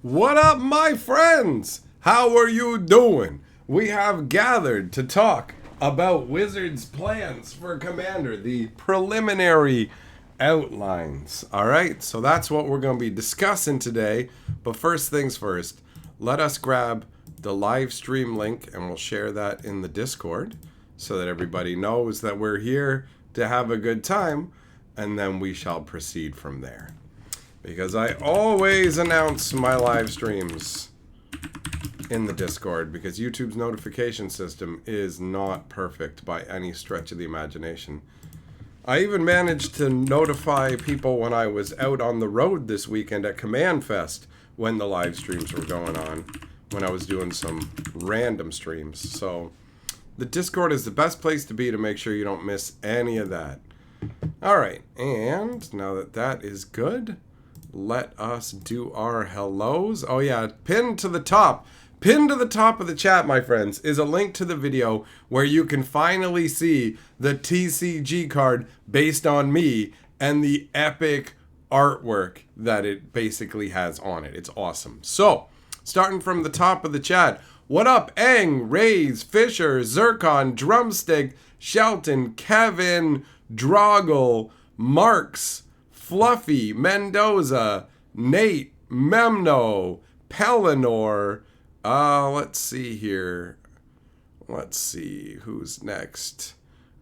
What up, my friends? How are you doing? We have gathered to talk about Wizards' plans for Commander, the preliminary outlines. All right, so that's what we're going to be discussing today. But first things first, let us grab the live stream link and we'll share that in the Discord so that everybody knows that we're here to have a good time, and then we shall proceed from there. Because I always announce my live streams in the Discord because YouTube's notification system is not perfect by any stretch of the imagination. I even managed to notify people when I was out on the road this weekend at Command Fest when the live streams were going on, when I was doing some random streams. So the Discord is the best place to be to make sure you don't miss any of that. Alright, and now that that is good, let us do our hellos. Oh yeah, pinned to the top of the chat, my friends, is a link to the video where you can finally see the TCG card based on me and the epic artwork that it basically has on it. It's awesome. So, starting from the top of the chat, what up, Eng, Rays, Fisher, Zircon, Drumstick, Shelton, Kevin, Droggle, Marks, Fluffy, Mendoza, Nate, Memno, Pellinor, let's see here. Let's see who's next.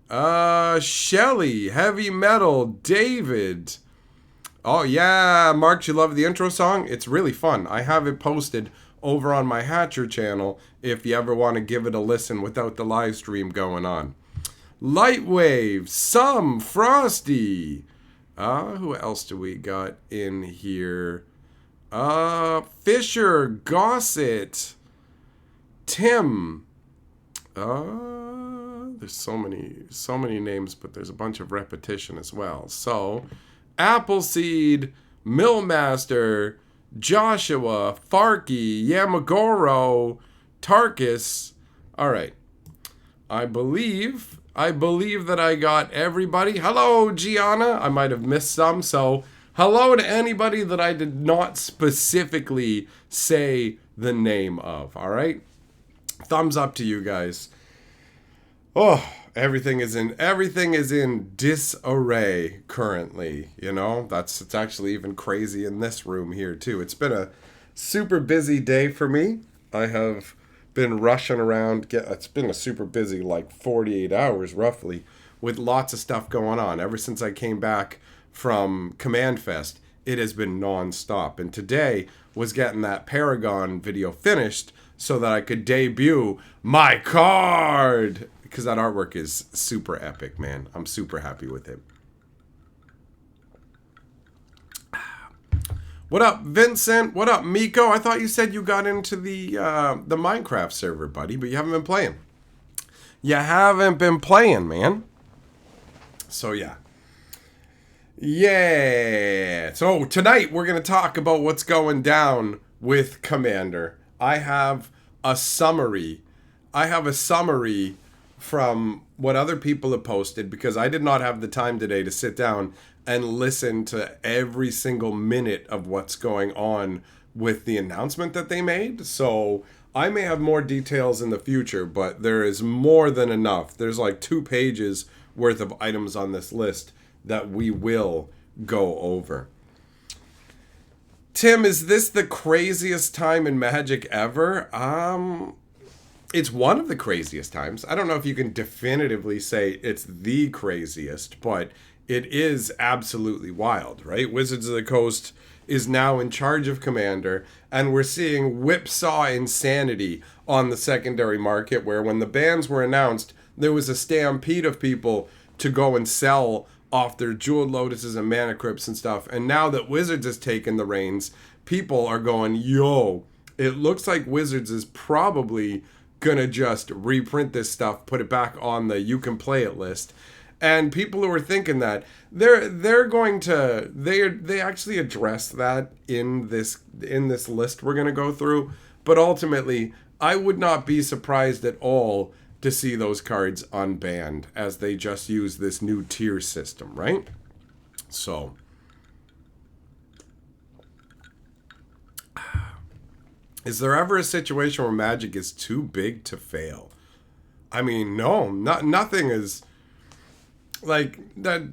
Shelly, Heavy Metal, David. Oh yeah, Mark, you love the intro song? It's really fun. I have it posted over on my Hatcher channel if you ever want to give it a listen without the live stream going on. Lightwave, Some, Frosty. Who else do we got in here? Fisher, Gossett, Tim. There's so many names, but there's a bunch of repetition as well. So, Appleseed, Millmaster, Joshua, Farky, Yamagoro, Tarkus. All right. I believe that I got everybody. Hello, Gianna. I might have missed some, so hello to anybody that I did not specifically say the name of, all right? Thumbs up to you guys. Oh, everything is in disarray currently, you know? It's actually even crazy in this room here too. It's been a super busy day for me. I have been rushing around. It's been a super busy 48 hours roughly with lots of stuff going on. Ever since I came back from Command Fest, it has been non-stop. And today was getting that Paragon video finished so that I could debut my card. Because that artwork is super epic, man. I'm super happy with it. What up, Vincent? What up, Miko? I thought you said you got into the Minecraft server, buddy, but you haven't been playing. You haven't been playing, man. So, yeah. Yeah. So, tonight we're going to talk about what's going down with Commander. I have a summary. From what other people have posted because I did not have the time today to sit down and listen to every single minute of what's going on with the announcement that they made. So I may have more details in the future, but there is more than enough. There's 2 pages worth of items on this list that we will go over. Tim, is this the craziest time in Magic ever? It's one of the craziest times. I don't know if you can definitively say it's the craziest, but it is absolutely wild, right? Wizards of the Coast is now in charge of Commander, and we're seeing whipsaw insanity on the secondary market, where when the bans were announced, there was a stampede of people to go and sell off their Jeweled Lotuses and Mana Crypts and stuff. And now that Wizards has taken the reins, people are going, yo, it looks like Wizards is probably gonna just reprint this stuff, put it back on the you can play it list. And people who are thinking that they're going to they actually address that in this list we're gonna go through. But ultimately, I would not be surprised at all to see those cards unbanned as they just use this new tier system, right? So Is there ever a situation where Magic is too big to fail? I mean, no, nothing is like that.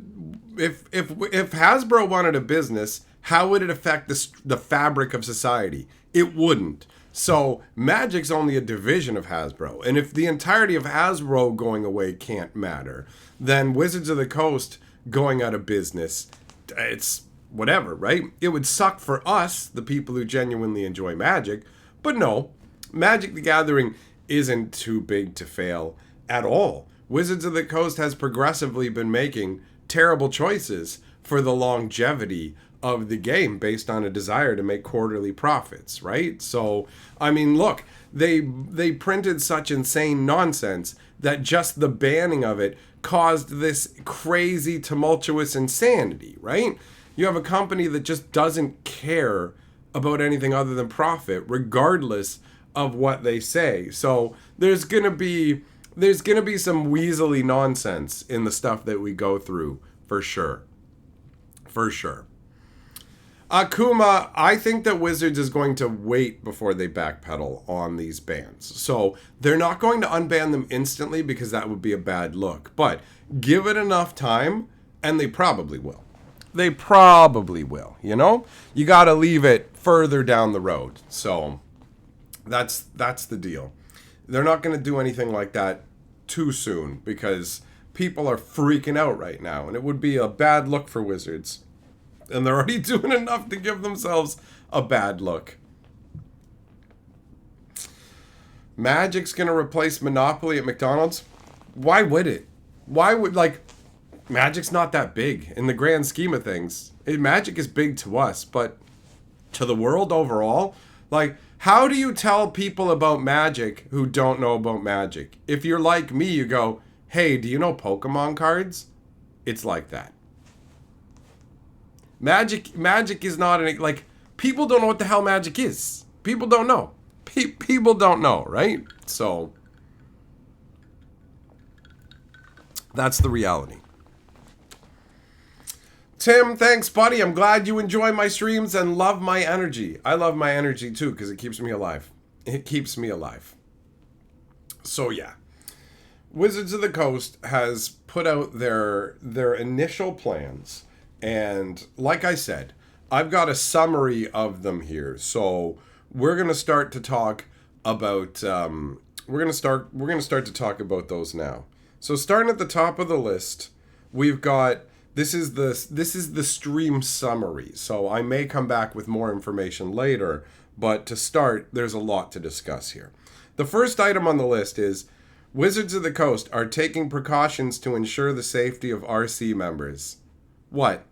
If Hasbro wanted a business, how would it affect the fabric of society? It wouldn't. So Magic's only a division of Hasbro, and if the entirety of Hasbro going away can't matter, then Wizards of the Coast going out of business, it's whatever, right? It would suck for us, the people who genuinely enjoy Magic, but no, Magic the Gathering isn't too big to fail at all. Wizards of the Coast has progressively been making terrible choices for the longevity of the game based on a desire to make quarterly profits, right? So, I mean, look, they printed such insane nonsense that just the banning of it caused this crazy, tumultuous insanity, right? You have a company that just doesn't care about anything other than profit, regardless of what they say. So there's gonna be some weaselly nonsense in the stuff that we go through, for sure. For sure. Akuma, I think that Wizards is going to wait before they backpedal on these bans. So they're not going to unban them instantly because that would be a bad look. But give it enough time, and they probably will. They probably will, you know? You got to leave it further down the road. So that's the deal. They're not going to do anything like that too soon because people are freaking out right now, and it would be a bad look for Wizards. And they're already doing enough to give themselves a bad look. Magic's going to replace Monopoly at McDonald's? Why would it? Why would, like, Magic's not that big in the grand scheme of things. Magic is big to us, but to the world overall, like, how do you tell people about Magic who don't know about Magic? If you're like me, you go, hey, do you know Pokemon cards? It's like that. Magic is not like, people don't know what the hell Magic is. People don't know. People don't know, right? So that's the reality. Tim, thanks, buddy. I'm glad you enjoy my streams and love my energy. I love my energy too because it keeps me alive. It keeps me alive. So yeah. Wizards of the Coast has put out their initial plans. And like I said, I've got a summary of them here. So we're gonna start to talk about we're gonna start to talk about those now. So starting at the top of the list, we've got this is the stream summary. So I may come back with more information later, but to start, there's a lot to discuss here. The first item on the list is Wizards of the Coast are taking precautions to ensure the safety of RC members. What?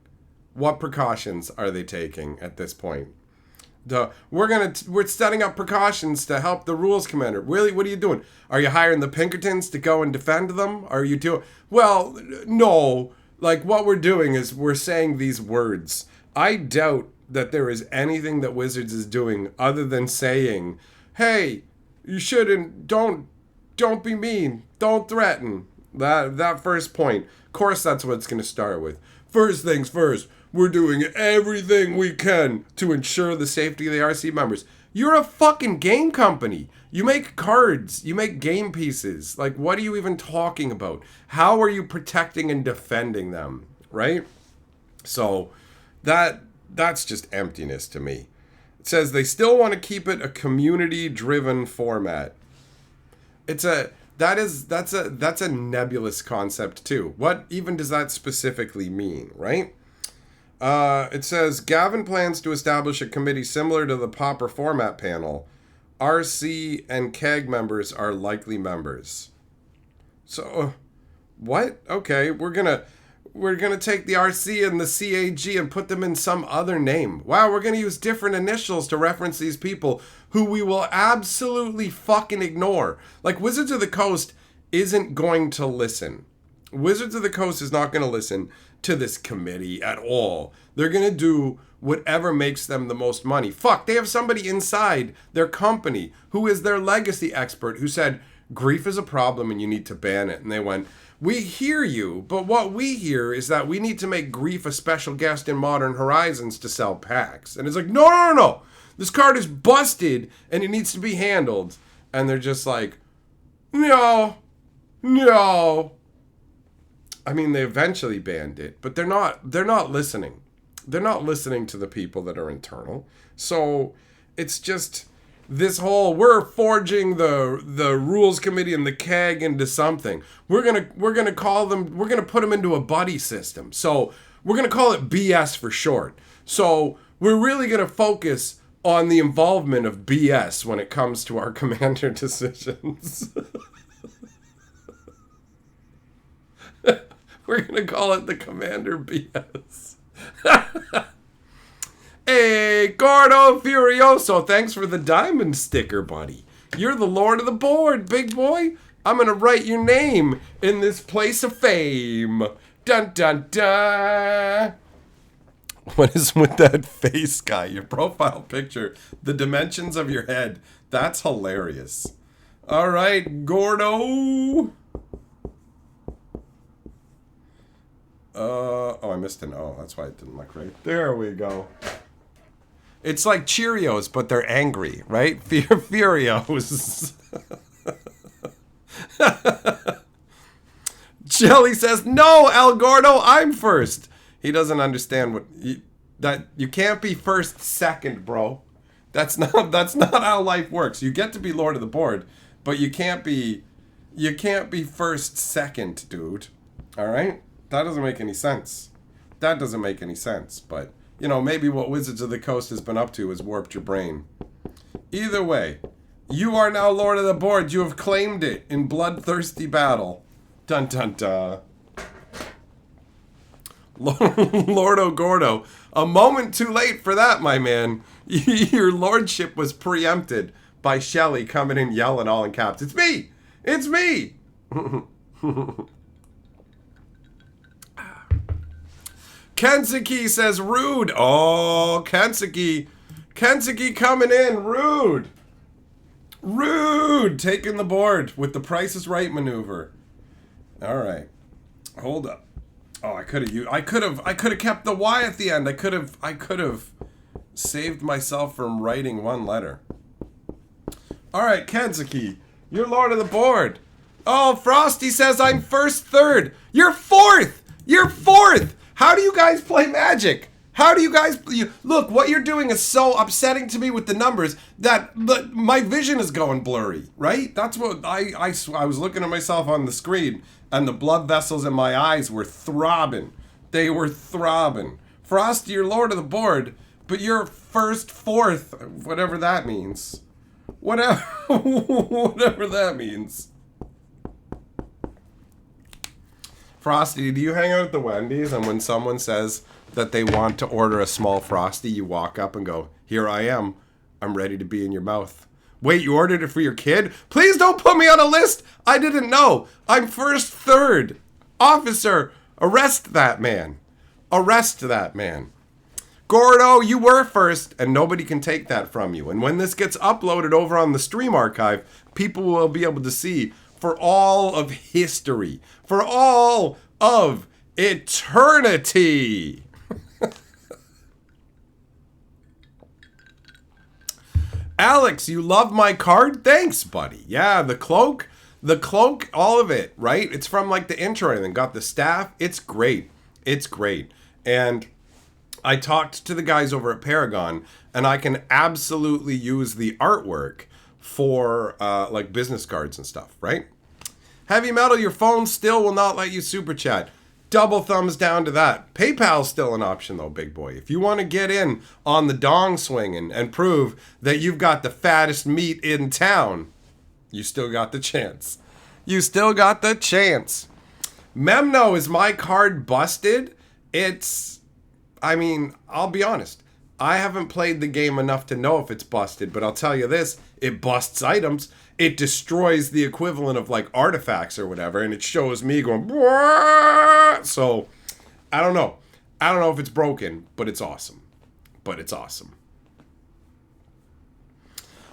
What precautions are they taking at this point? We're setting up precautions to help the rules commander. Really? What are you doing? Are you hiring the Pinkertons to go and defend them? Are you doing? Well, no. Like, what we're doing is we're saying these words. I doubt that there is anything that Wizards is doing other than saying, hey, you shouldn't, don't be mean, don't threaten. That first point. Of course, that's what it's going to start with. First things first, we're doing everything we can to ensure the safety of the RC members. You're a fucking game company. You make cards. You make game pieces. Like, what are you even talking about? How are you protecting and defending them, right? So that's just emptiness to me. It says they still want to keep it a community-driven format. That's a nebulous concept too. What even does that specifically mean, right? It says Gavin plans to establish a committee similar to the Pauper format panel. RC and CAG members are likely members. So, what? Okay, we're gonna take the RC and the CAG and put them in some other name. Wow, we're gonna use different initials to reference these people who we will absolutely fucking ignore. Like, Wizards of the Coast isn't going to listen. Wizards of the Coast is not going to listen to this committee at all. They're going to do whatever makes them the most money. Fuck, they have somebody inside their company who is their legacy expert who said, grief is a problem and you need to ban it. And they went, we hear you, but what we hear is that we need to make grief a special guest in Modern Horizons to sell packs. And it's like, no. This card is busted and it needs to be handled. And they're just like, no. I mean, they eventually banned it, but they're not listening. They're not listening to the people that are internal. So it's just this whole, we're forging the rules committee and the CAG into something. We're gonna call them, we're gonna put them into a buddy system. So we're gonna call it BS for short. So we're really gonna focus on the involvement of BS when it comes to our commander decisions. We're going to call it the Commander BS. Hey, Gordo Furioso, thanks for the diamond sticker, buddy. You're the lord of the board, big boy. I'm going to write your name in this place of fame. Dun, dun, dun. What is with that face, guy? Your profile picture, the dimensions of your head. That's hilarious. All right, Gordo. Oh, I missed an O. That's why it didn't look right. There we go. It's like Cheerios, but they're angry, right? Furios. Jelly says, no, El Gordo, I'm first. He doesn't understand that you can't be first second, bro. That's not how life works. You get to be lord of the board, but you can't be first second, dude. All right? That doesn't make any sense. But, you know, maybe what Wizards of the Coast has been up to has warped your brain. Either way, you are now lord of the board. You have claimed it in bloodthirsty battle. Dun, dun, dun. Lordo Gordo. A moment too late for that, my man. Your lordship was preempted by Shelly coming in yelling all in caps. It's me! It's me! Kensuke says rude. Oh, Kensuke coming in. Rude. Taking the board with the Price is Right maneuver. All right. Hold up. Oh, I could have kept the Y at the end. I could have saved myself from writing one letter. All right, Kensuke, you're lord of the board. Oh, Frosty says I'm first, third. You're fourth. How do you guys play Magic? Look, what you're doing is so upsetting to me with the numbers that my vision is going blurry, right? That's what I was looking at myself on the screen and the blood vessels in my eyes were throbbing. They were throbbing. Frosty, you're lord of the board, but you're first, fourth, whatever that means. Whatever that means. Frosty, do you hang out at the Wendy's and when someone says that they want to order a small Frosty, you walk up and go, here I am. I'm ready to be in your mouth. Wait, you ordered it for your kid? Please don't put me on a list. I didn't know. I'm first, third. Officer, arrest that man. Gordo, you were first, and nobody can take that from you. And when this gets uploaded over on the stream archive, people will be able to see for all of history, for all of eternity. Alex, you love my card? Thanks, buddy. Yeah, the cloak, all of it, right? It's from like the intro and then got the staff. It's great. And I talked to the guys over at Paragon, and I can absolutely use the artwork for like business cards and stuff, right? Heavy Metal, your phone still will not let you super chat. Double thumbs down to that. PayPal's still an option though, big boy. If you want to get in on the dong swinging and prove that you've got the fattest meat in town, you still got the chance. Memno, is my card busted? I'll be honest. I haven't played the game enough to know if it's busted, but I'll tell you this, it busts items. It destroys the equivalent of like artifacts or whatever, and it shows me going, "Wah!" So I don't know. I don't know if it's broken, but it's awesome.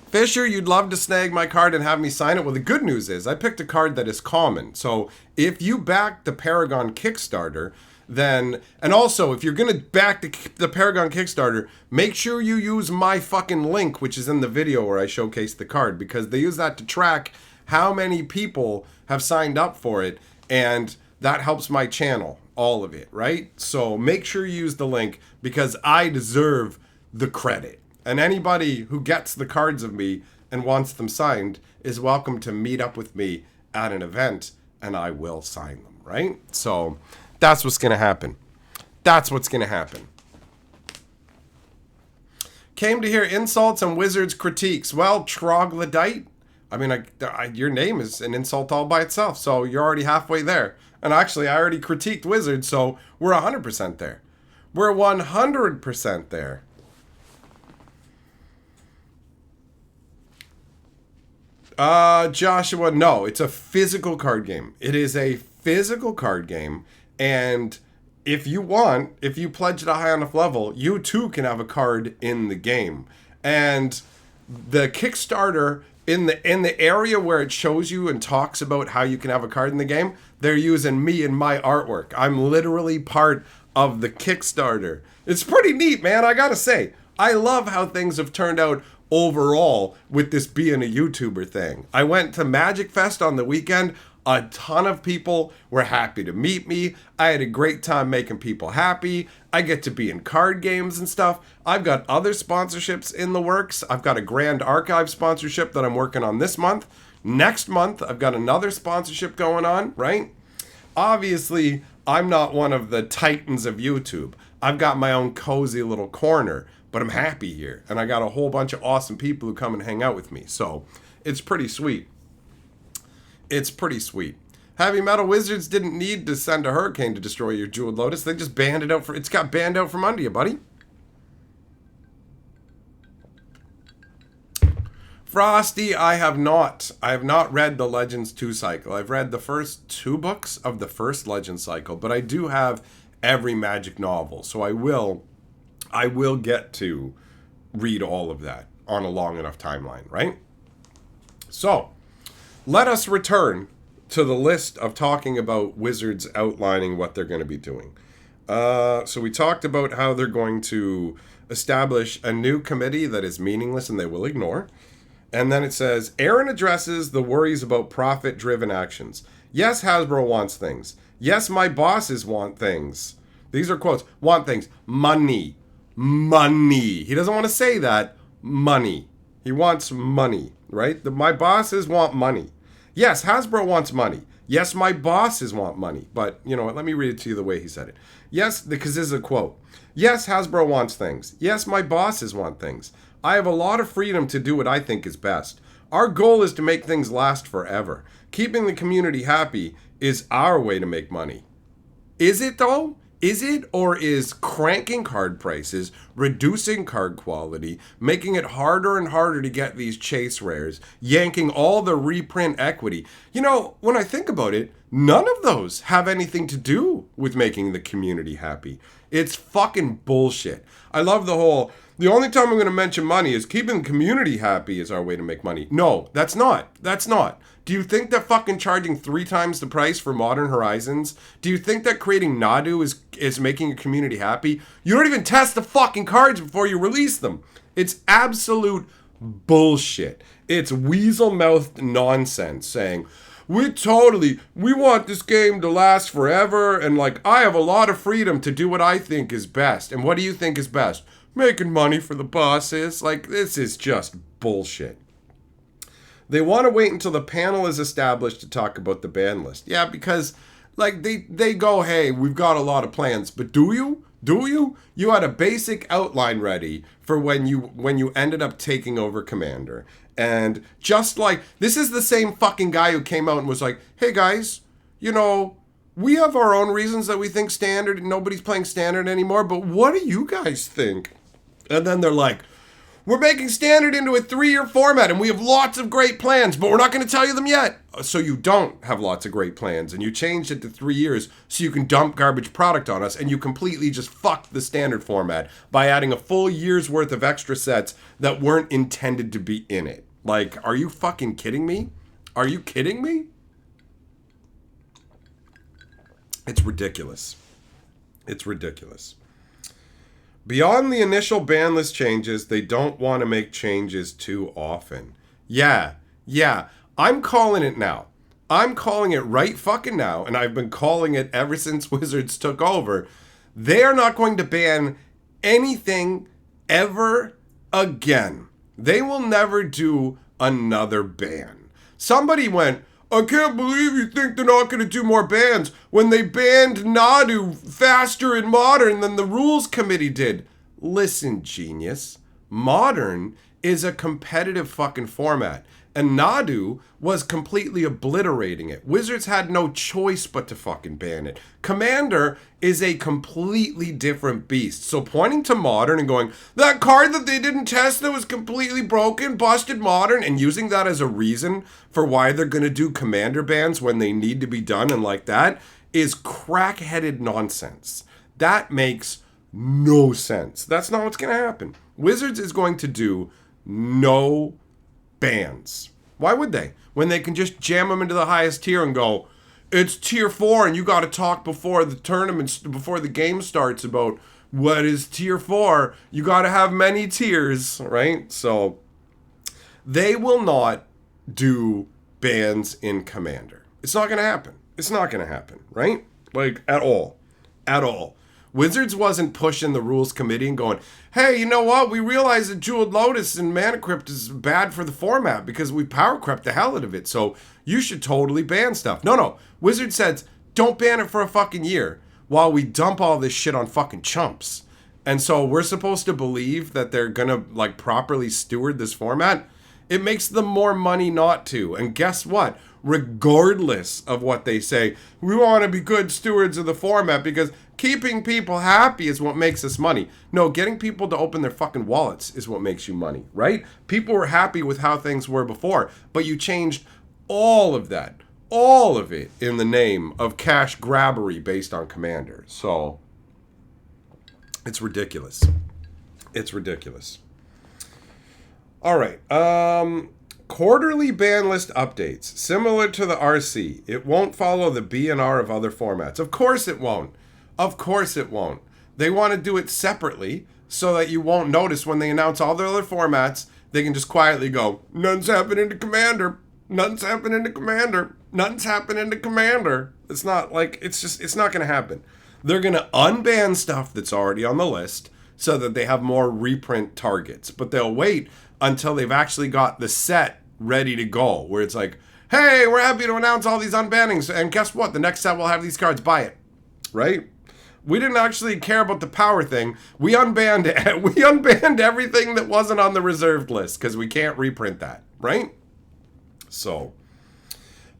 Fisher, you'd love to snag my card and have me sign it. Well, the good news is I picked a card that is common. So if you back the Paragon Kickstarter, then, and also, if you're gonna back the Paragon Kickstarter, make sure you use my fucking link, which is in the video where I showcase the card, because they use that to track how many people have signed up for it, and that helps my channel, all of it, right? So make sure you use the link, because I deserve the credit. And anybody who gets the cards of me and wants them signed is welcome to meet up with me at an event, and I will sign them, right? So that's what's going to happen. That's what's going to happen. Came to hear insults and Wizards critiques. Well, troglodyte, I mean, your name is an insult all by itself, so you're already halfway there. And actually, I already critiqued Wizards, so we're 100% there. We're 100% there. Joshua, no, it's a physical card game. It is a physical card game, and if you pledge at a high enough level, you too can have a card in the game. And the Kickstarter, in the area where it shows you and talks about how you can have a card in the game, they're using me and my artwork. I'm literally part of the Kickstarter. It's pretty neat, man, I gotta say. I love how things have turned out overall with this being a YouTuber thing. I went to Magic Fest on the weekend. A ton of people were happy to meet me. I had a great time making people happy. I get to be in card games and stuff. I've got other sponsorships in the works. I've got a Grand Archive sponsorship that I'm working on this month. Next month, I've got another sponsorship going on, right? Obviously, I'm not one of the titans of YouTube. I've got my own cozy little corner, but I'm happy here. And I got a whole bunch of awesome people who come and hang out with me. So it's pretty sweet. It's pretty sweet. Heavy Metal Wizards didn't need to send a hurricane to destroy your Jeweled Lotus. They just banned it out it's got banned out from under you, buddy. Frosty, I have not read the Legends 2 cycle. I've read the first 2 books of the first Legends cycle, but I do have every Magic novel. So I will get to read all of that on a long enough timeline, right? So, let us return to the list of talking about Wizards outlining what they're going to be doing. So we talked about how they're going to establish a new committee that is meaningless and they will ignore. And then it says, Aaron addresses the worries about profit-driven actions. Yes, Hasbro wants things. Yes, my bosses want things. These are quotes. Want things. Money. Money. He doesn't want to say that. Money. He wants money, right? My bosses want money. Yes, Hasbro wants money. Yes, my bosses want money. But, you know what? Let me read it to you the way he said it. Yes, because this is a quote. Yes, Hasbro wants things. Yes, my bosses want things. I have a lot of freedom to do what I think is best. Our goal is to make things last forever. Keeping the community happy is our way to make money. Is it, though? Is it, or is cranking card prices, reducing card quality, making it harder and harder to get these chase rares, yanking all the reprint equity? You know, when I think about it, none of those have anything to do with making the community happy. It's fucking bullshit. I love the only time I'm going to mention money is keeping the community happy is our way to make money. No, that's not. That's not. Do you think that fucking charging 3 times the price for Modern Horizons? Do you think that creating Nadu is making a community happy? You don't even test the fucking cards before you release them. It's absolute bullshit. It's weasel-mouthed nonsense saying, we want this game to last forever, and I have a lot of freedom to do what I think is best. And what do you think is best? Making money for the bosses. This is just bullshit. They want to wait until the panel is established to talk about the ban list. Yeah, because they go, hey, we've got a lot of plans, but do you? Do you? You had a basic outline ready for when you ended up taking over Commander. And this is the same fucking guy who came out and was like, hey guys, we have our own reasons that we think Standard, and nobody's playing Standard anymore, but what do you guys think? And then they're like, we're making Standard into a 3-year format, and we have lots of great plans, but we're not going to tell you them yet. So you don't have lots of great plans, and you changed it to 3 years so you can dump garbage product on us, and you completely just fucked the Standard format by adding a full year's worth of extra sets that weren't intended to be in it. Are you fucking kidding me? Are you kidding me? It's ridiculous. It's ridiculous. Beyond the initial ban list changes, they don't want to make changes too often. Yeah. I'm calling it now. I'm calling it right fucking now, and I've been calling it ever since Wizards took over. They are not going to ban anything ever again. They will never do another ban. Somebody went, I can't believe you think they're not going to do more bans when they banned Nadu faster in Modern than the Rules Committee did. Listen, genius. Modern is a competitive fucking format, and Nadu was completely obliterating it. Wizards had no choice but to fucking ban it. Commander is a completely different beast. So pointing to Modern and going, that card that they didn't test that was completely broken, busted Modern, and using that as a reason for why they're going to do Commander bans when they need to be done and like that is crack-headed nonsense. That makes no sense. That's not what's going to happen. Wizards is going to do no bans. Why would they? When they can just jam them into the highest tier and go, it's tier 4 and you got to talk before the tournament, before the game starts about what is tier 4. You got to have many tiers, right? So they will not do bans in Commander. It's not going to happen. It's not going to happen, right? Like, at all. At all. Wizards wasn't pushing the rules committee and going, hey, you know what? We realize that Jeweled Lotus and Mana Crypt is bad for the format because we power crept the hell out of it. So you should totally ban stuff. No. Wizards said, don't ban it for a fucking year while we dump all this shit on fucking chumps. And so we're supposed to believe that they're going to like properly steward this format. It makes them more money not to. And guess what? Regardless of what they say, we want to be good stewards of the format because keeping people happy is what makes us money. No, getting people to open their fucking wallets is what makes you money, right? People were happy with how things were before, but you changed all of that, all of it in the name of cash grabbery based on Commander. So it's ridiculous. It's ridiculous. All right. Quarterly ban list updates. Similar to the RC. It won't follow the B&R of other formats. Of course it won't. Of course it won't. They want to do it separately so that you won't notice when they announce all their other formats. They can just quietly go, nothing's happening to Commander. Nothing's happening to Commander. Nothing's happening to Commander. It's not like, it's not going to happen. They're going to unban stuff that's already on the list so that they have more reprint targets. But they'll wait until they've actually got the set ready to go, where it's like, hey, we're happy to announce all these unbannings, and guess what? The next set will have these cards. Buy it. Right? We didn't actually care about the power thing. We unbanned everything that wasn't on the reserved list because we can't reprint that. Right? So,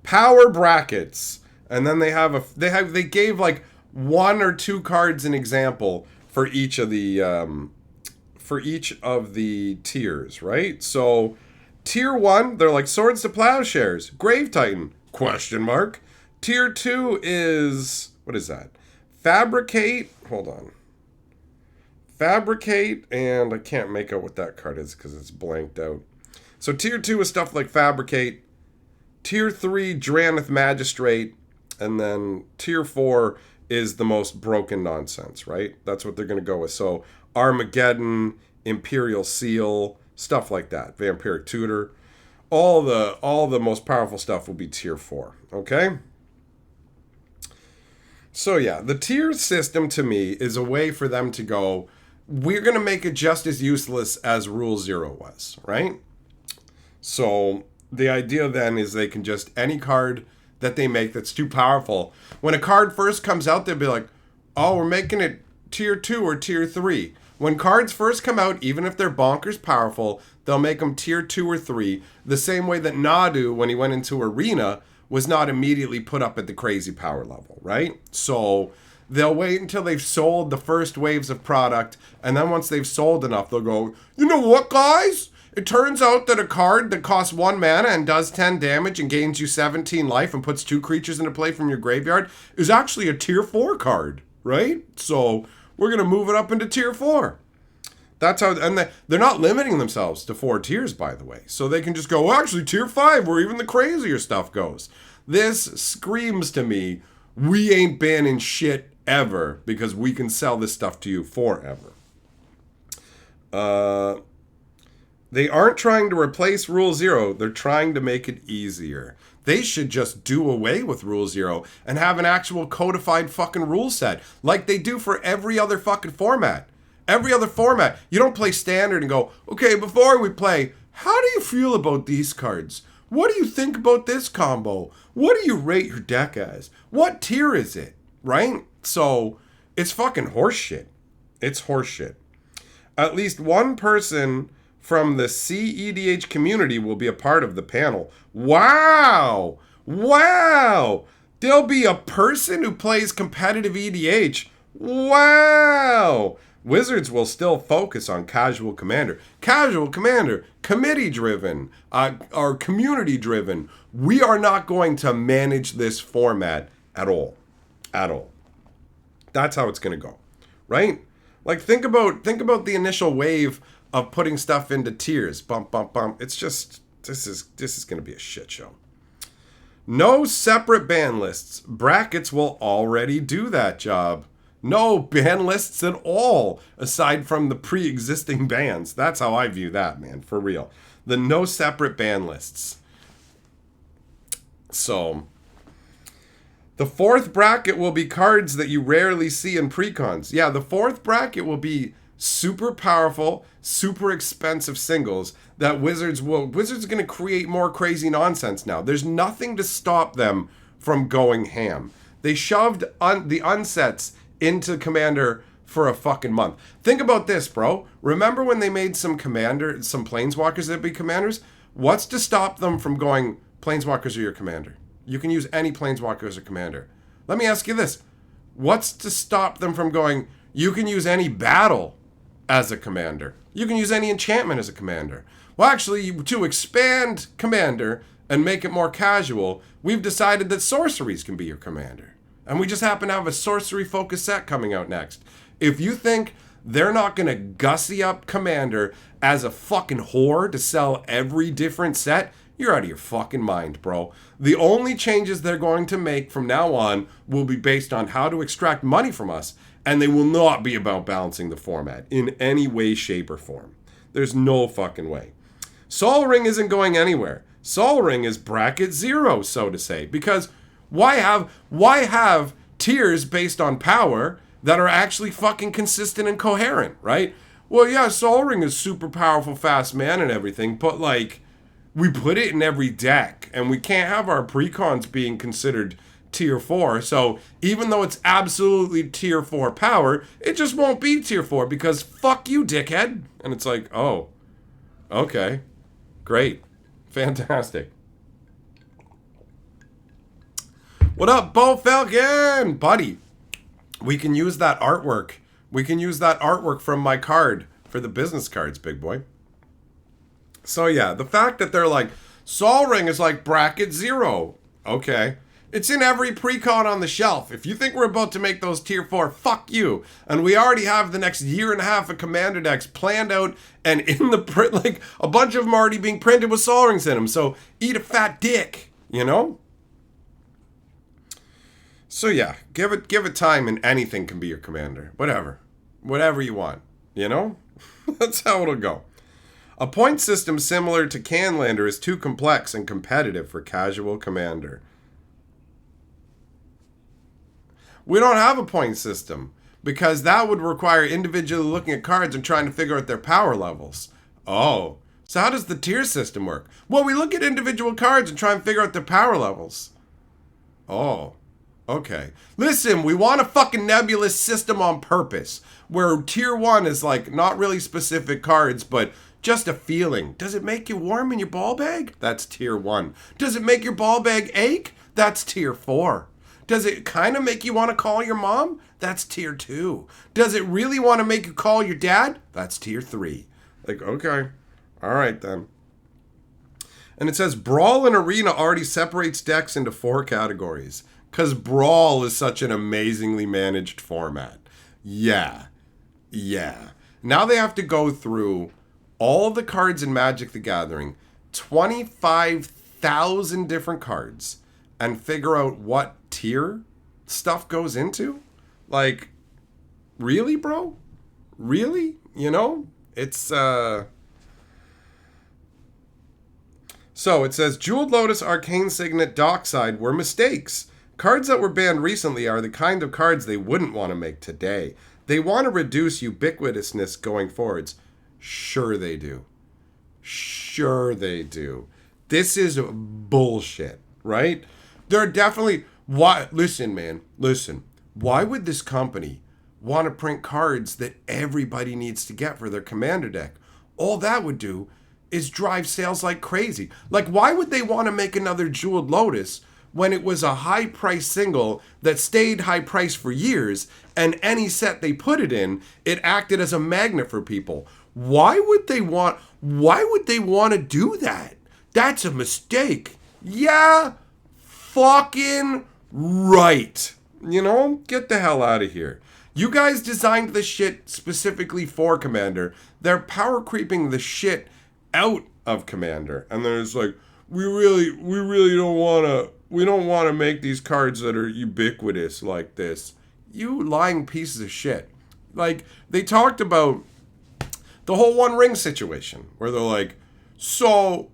power brackets. And then they gave like 1 or 2 cards an example for each of the tiers, right? So tier 1, they're like Swords to Plowshares, Grave Titan, question mark. Tier 2 is, what is that? Fabricate, hold on. Fabricate, and I can't make out what that card is because it's blanked out. So tier 2 is stuff like Fabricate. Tier 3, Drannith Magistrate. And then tier 4 is the most broken nonsense, right? That's what they're going to go with. So Armageddon, Imperial Seal, stuff like that. Vampiric Tutor. All the most powerful stuff will be tier 4, okay? So yeah, the tier system to me is a way for them to go, we're going to make it just as useless as Rule 0 was, right? So the idea then is they can just, any card that they make that's too powerful, when a card first comes out, they'll be like, oh, we're making it tier 2 or tier 3. When cards first come out, even if they're bonkers powerful, they'll make them tier 2 or 3, the same way that Nadu, when he went into Arena, was not immediately put up at the crazy power level, right? So they'll wait until they've sold the first waves of product, and then once they've sold enough, they'll go, you know what, guys? It turns out that a card that costs 1 mana and does 10 damage and gains you 17 life and puts 2 creatures into play from your graveyard is actually a tier 4 card, right? So we're going to move it up into tier 4. That's how, and they're not limiting themselves to 4 tiers, by the way. So they can just go, well, actually, tier 5, where even the crazier stuff goes. This screams to me, we ain't banning shit forever because we can sell this stuff to you forever. They aren't trying to replace Rule 0. They're trying to make it easier. They should just do away with Rule 0 and have an actual codified fucking rule set like they do for every other fucking format. Every other format. You don't play Standard and go, okay, before we play, how do you feel about these cards? What do you think about this combo? What do you rate your deck as? What tier is it? Right? So, it's fucking horseshit. It's horseshit. At least one person from the CEDH community will be a part of the panel. Wow! Wow! There'll be a person who plays competitive EDH. Wow! Wizards will still focus on Casual Commander. Casual Commander, committee-driven, or community-driven. We are not going to manage this format at all. At all. That's how it's going to go. Right? Like, think about the initial wave of putting stuff into tiers. Bump, bump, bump. It's just, this is going to be a shit show. No separate ban lists. Brackets will already do that job. No ban lists at all, aside from the pre-existing bans. That's how I view that, man, for real. The no separate ban lists. So, the fourth bracket will be cards that you rarely see in precons. Yeah, the fourth bracket will be super powerful, super expensive singles that Wizards are going to create more crazy nonsense now. There's nothing to stop them from going ham. They shoved the unsets into Commander for a fucking month. Think about this, bro. Remember when they made some Planeswalkers that be commanders? What's to stop them from going, Planeswalkers are your commander? You can use any Planeswalker as a commander. Let me ask you this. What's to stop them from going, you can use any battle as a commander? You can use any enchantment as a commander. Well, actually, to expand Commander and make it more casual, we've decided that sorceries can be your commander. And we just happen to have a sorcery-focused set coming out next. If you think they're not going to gussy up Commander as a fucking whore to sell every different set, you're out of your fucking mind, bro. The only changes they're going to make from now on will be based on how to extract money from us, and they will not be about balancing the format in any way, shape, or form. There's no fucking way. Sol Ring isn't going anywhere. Sol Ring is bracket 0, so to say, because why have tiers based on power that are actually fucking consistent and coherent, right? Well, yeah, Sol Ring is super powerful, fast man and everything, but like, we put it in every deck, and we can't have our precons being considered tier 4. So even though it's absolutely tier 4 power, it just won't be tier 4 because fuck you, dickhead. And it's like, oh, okay, great, fantastic. What up, Bo Falcon? Buddy, we can use that artwork. We can use that artwork from my card for the business cards, big boy. So yeah, the fact that they're like, Sol Ring is like bracket 0. Okay. It's in every precon on the shelf. If you think we're about to make those tier 4, fuck you. And we already have the next year and a half of Commander decks planned out and in the print, like a bunch of them already being printed with Sol Rings in them. So eat a fat dick, you know? So yeah, give it time and anything can be your commander. Whatever you want, you know? That's how it'll go. A point system similar to Canlander is too complex and competitive for casual commander. We don't have a point system because that would require individually looking at cards and trying to figure out their power levels. Oh, so how does the tier system work? Well, we look at individual cards and try and figure out their power levels. Oh, okay. Listen, we want a fucking nebulous system on purpose where tier 1 is like not really specific cards, but just a feeling. Does it make you warm in your ball bag? That's tier 1. Does it make your ball bag ache? That's tier 4. Does it kind of make you want to call your mom? That's tier 2. Does it really want to make you call your dad? That's tier 3. Like, okay. All right, then. And it says Brawl and Arena already separates decks into 4 categories. Because Brawl is such an amazingly managed format. Yeah. Now they have to go through all of the cards in Magic the Gathering, 25,000 different cards, and figure out what tier stuff goes into? Like, really, bro? Really? You know? It's, So it says, Jeweled Lotus, Arcane Signet, Dockside were mistakes. Cards that were banned recently are the kind of cards they wouldn't want to make today. They want to reduce ubiquitousness going forwards. Sure they do. Sure they do. This is bullshit, right? They're definitely... Why? Listen, man. Listen. Why would this company want to print cards that everybody needs to get for their commander deck? All that would do is drive sales like crazy. Like, why would they want to make another Jeweled Lotus when it was a high-price single that stayed high-priced for years, and any set they put it in, it acted as a magnet for people? Why would they want to do that? That's a mistake. Yeah, fucking right. You know, get the hell out of here. You guys designed this shit specifically for Commander. They're power creeping the shit out of Commander. And there's like, we really don't want to make these cards that are ubiquitous like this. You lying pieces of shit. Like, they talked about the whole One Ring situation where they're like, so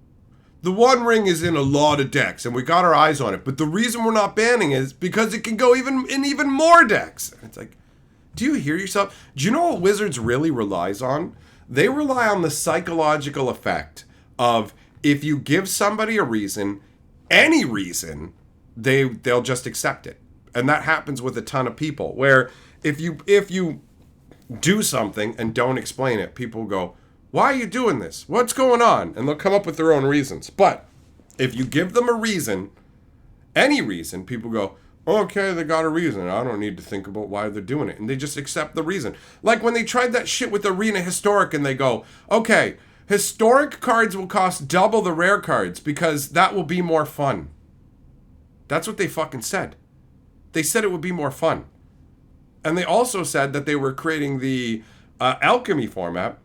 the One Ring is in a lot of decks and we got our eyes on it, but the reason we're not banning it is because it can go even more decks. And it's like, do you hear yourself? Do you know what Wizards really relies on? They rely on the psychological effect of, if you give somebody a reason, any reason, they'll just accept it. And that happens with a ton of people, where if you do something and don't explain it, people go, why are you doing this? What's going on? And they'll come up with their own reasons. But if you give them a reason, any reason, people go, okay, they got a reason. I don't need to think about why they're doing it. And they just accept the reason. Like when they tried that shit with Arena Historic and they go, okay, Historic cards will cost double the rare cards because that will be more fun. That's what they fucking said. They said it would be more fun. And they also said that they were creating the alchemy format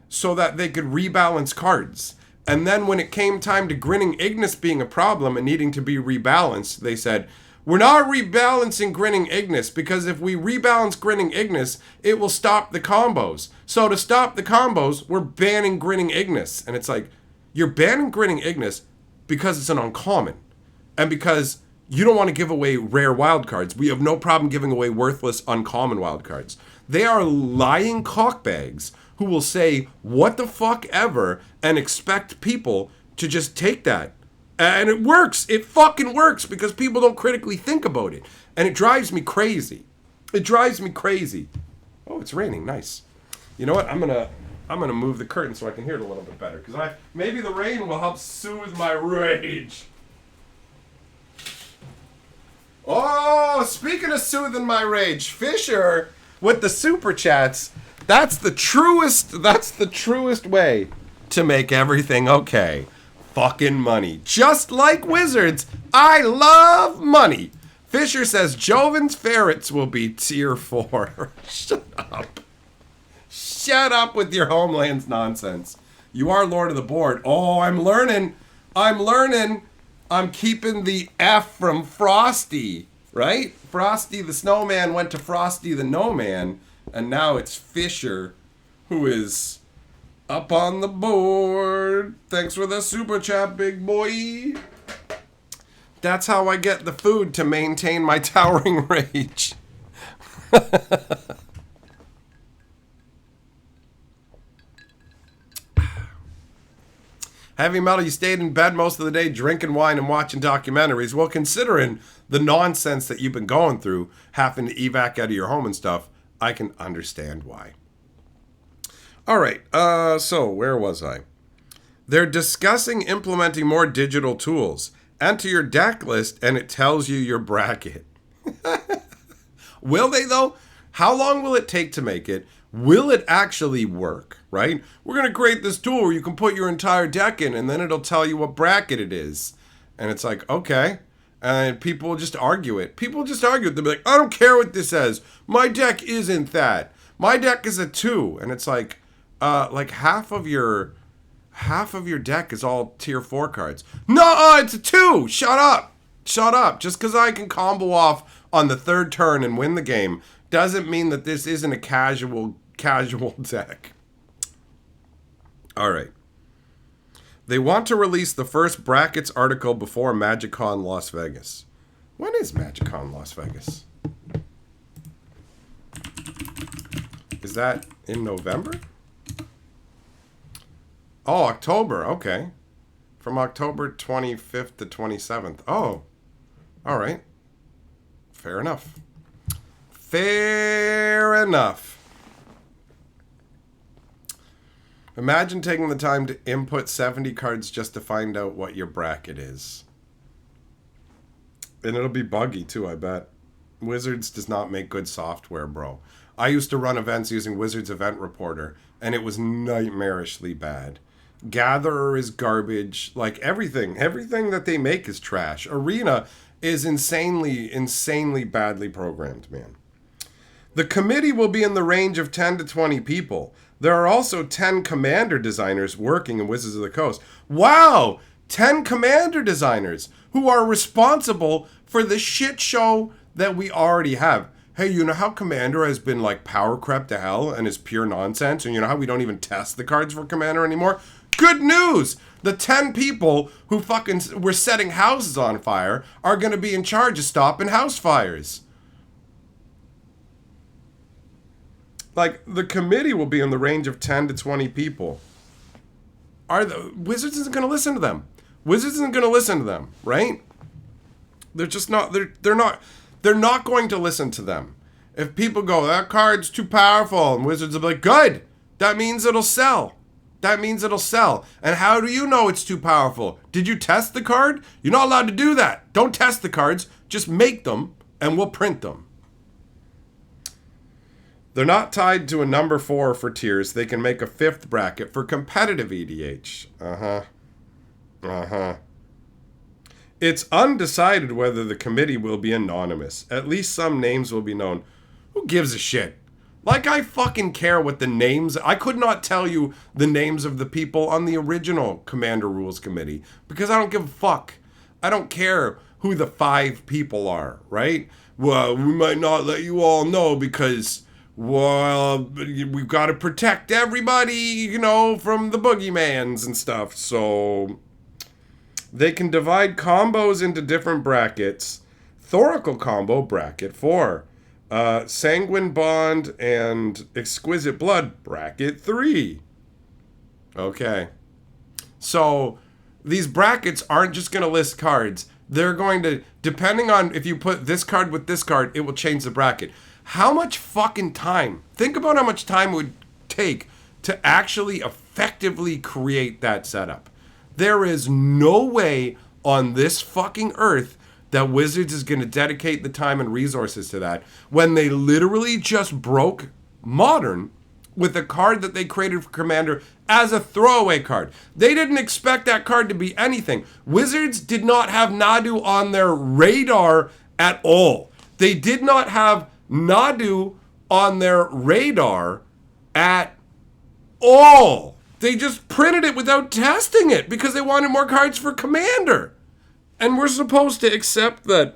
so that they could rebalance cards. And then when it came time to Grinning Ignis being a problem and needing to be rebalanced, they said, we're not rebalancing Grinning Ignis because if we rebalance Grinning Ignis, it will stop the combos. So to stop the combos, we're banning Grinning Ignis. And it's like, you're banning Grinning Ignis because it's an uncommon. And because you don't want to give away rare wildcards. We have no problem giving away worthless, uncommon wildcards. They are lying cockbags who will say what the fuck ever and expect people to just take that. And it works. It fucking works because people don't critically think about it. And it drives me crazy. It drives me crazy. Oh, it's raining. Nice. You know what? I'm gonna move the curtain so I can hear it a little bit better. Because maybe the rain will help soothe my rage. Oh, speaking of soothing my rage, Fisher with the super chats. That's the truest way to make everything okay. Fucking money. Just like Wizards, I love money. Fisher says Joven's ferrets will be tier 4. Shut up. Shut up with your Homelands nonsense. You are Lord of the Board. Oh, I'm learning. I'm keeping the F from Frosty, right? Frosty the Snowman went to Frosty the No Man, and now it's Fisher who is up on the board. Thanks for the super chat, big boy. That's how I get the food to maintain my towering rage. Heavy Metal, you stayed in bed most of the day drinking wine and watching documentaries. Well, considering the nonsense that you've been going through, having to evac out of your home and stuff, I can understand why. All right, so where was I? They're discussing implementing more digital tools. Enter your deck list and it tells you your bracket. Will they though? How long will it take to make it? Will it actually work, right? We're going to create this tool where you can put your entire deck in and then it'll tell you what bracket it is. And it's like, okay. And people just argue it. People just argue it. They'll be like, I don't care what this says. My deck isn't that. My deck is a 2. And it's like half of your deck is all tier 4 cards. No, it's a 2. Shut up. Just because I can combo off on the 3rd turn and win the game doesn't mean that this isn't a casual deck. All right. They want to release the first brackets article before MagicCon Las Vegas. When is MagicCon Las Vegas? Is that in November? Oh, October. Okay. From October 25th to 27th. Oh. All right. Fair enough. Fair enough. Imagine taking the time to input 70 cards just to find out what your bracket is. And it'll be buggy too, I bet. Wizards does not make good software, bro. I used to run events using Wizards Event Reporter, and it was nightmarishly bad. Gatherer is garbage. Like, everything that they make is trash. Arena is insanely badly programmed, man. The committee will be in the range of 10 to 20 people. There are also 10 commander designers working in Wizards of the Coast. Wow! 10 commander designers who are responsible for the shit show that we already have. Hey, you know how Commander has been like power crept to hell and is pure nonsense? And you know how we don't even test the cards for Commander anymore? Good news! The 10 people who fucking were setting houses on fire are going to be in charge of stopping house fires. Like, the committee will be in the range of 10 to 20 people. Wizards isn't going to listen to them. Wizards isn't going to listen to them, right? They're just not, they're not going to listen to them. If people go, that card's too powerful, and Wizards will be like, good, that means it'll sell. That means it'll sell. And how do you know it's too powerful? Did you test the card? You're not allowed to do that. Don't test the cards. Just make them, and we'll print them. They're not tied to a number 4 for tiers. They can make a 5th bracket for competitive EDH. It's undecided whether the committee will be anonymous. At least some names will be known. Who gives a shit? Like, I fucking care what the names... I could not tell you the names of the people on the original Commander Rules Committee because I don't give a fuck. I don't care who the 5 people are, right? Well, we might not let you all know because... well, we've got to protect everybody, you know, from the boogeyman's and stuff. So they can divide combos into different brackets. Thoracle combo, bracket 4. Sanguine Bond and Exquisite Blood, bracket 3. Okay. So these brackets aren't just going to list cards. They're going to, depending on if you put this card with this card, it will change the bracket. How much fucking time? Think about how much time it would take to actually effectively create that setup. There is no way on this fucking earth that Wizards is going to dedicate the time and resources to that when they literally just broke Modern with a card that they created for Commander as a throwaway card. They didn't expect that card to be anything. Wizards did not have Nadu on their radar at all. They did not have Nadu on their radar at all. They just printed it without testing it because they wanted more cards for Commander. And we're supposed to accept that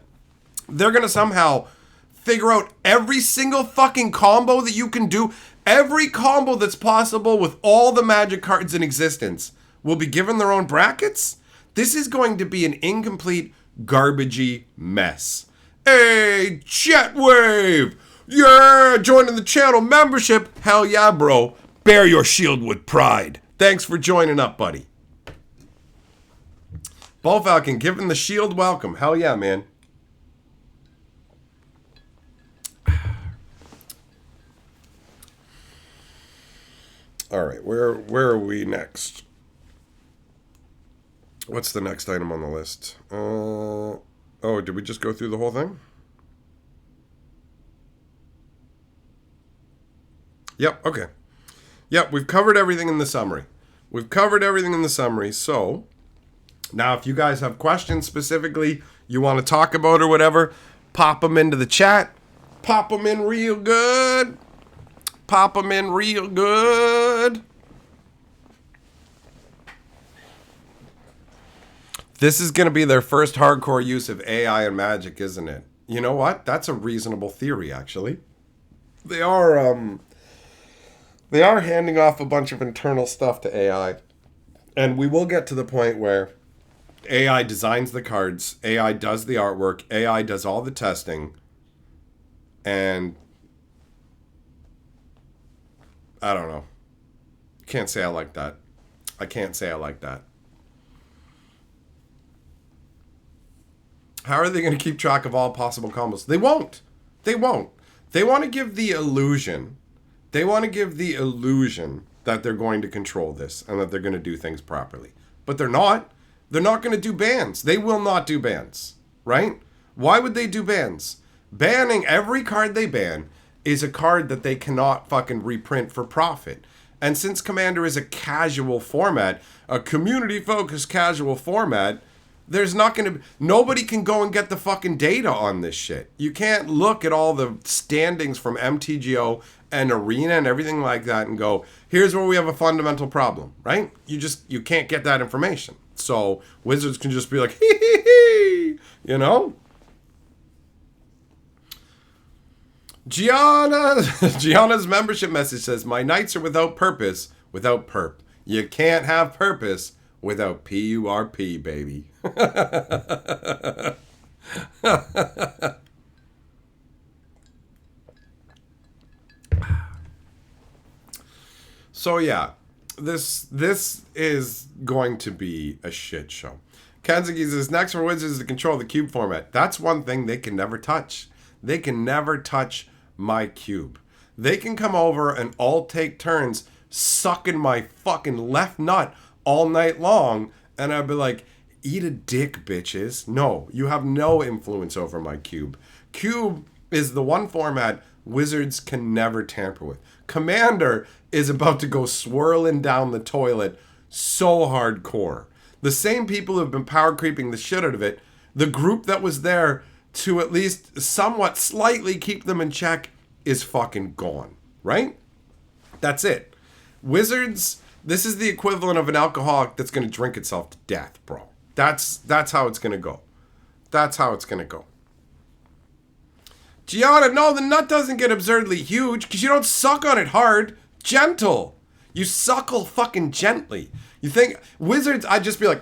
they're going to somehow figure out every single fucking combo that you can do. Every combo that's possible with all the Magic cards in existence will be given their own brackets. This is going to be an incomplete, garbagey mess. Hey, Jetwave! Yeah, joining the channel membership. Hell yeah, bro. Bear your shield with pride. Thanks for joining up, buddy. Bull Falcon, giving the shield welcome. Hell yeah, man. All right, where are we next? What's the next item on the list? Oh, did we just go through the whole thing? Yep, okay. Yep, we've covered everything in the summary. So, now if you guys have questions specifically you want to talk about or whatever, pop them into the chat. Pop them in real good. This is going to be their first hardcore use of AI and Magic, isn't it? You know what? That's a reasonable theory, actually. They are handing off a bunch of internal stuff to AI. And we will get to the point where AI designs the cards, AI does the artwork, AI does all the testing, and I don't know. Can't say I like that. I can't say I like that. How are they going to keep track of all possible combos? They won't. They won't. They want to give the illusion. They want to give the illusion that they're going to control this and that they're going to do things properly. But they're not. They're not going to do bans. They will not do bans. Right? Why would they do bans? Banning every card they ban is a card that they cannot fucking reprint for profit. And since Commander is a casual format, a community-focused casual format, there's not going to be... Nobody can go and get the fucking data on this shit. You can't look at all the standings from MTGO and Arena and everything like that and go, here's where we have a fundamental problem, right? You can't get that information. So Wizards can just be like, hee hee hee, you know? Gianna's membership message says, my nights are without purpose, without perp. You can't have purpose without PURP, baby. So yeah, this is going to be a shit show. Kanzuki says, next for Wizards is to control the cube format. That's one thing they can never touch. They can never touch my cube. They can come over and all take turns sucking my fucking left nut all night long, and I'd be like, eat a dick, bitches. No, you have no influence over my cube. Cube is the one format Wizards can never tamper with. Commander is about to go swirling down the toilet so hardcore. The same people who have been power creeping the shit out of it, the group that was there to at least somewhat slightly keep them in check is fucking gone, right? That's it. Wizards, this is the equivalent of an alcoholic that's going to drink itself to death, bro. That's how it's going to go. That's how it's going to go. Gianna, no, the nut doesn't get absurdly huge because you don't suck on it hard. Gentle. You suckle fucking gently. You think Wizards, I'd just be like,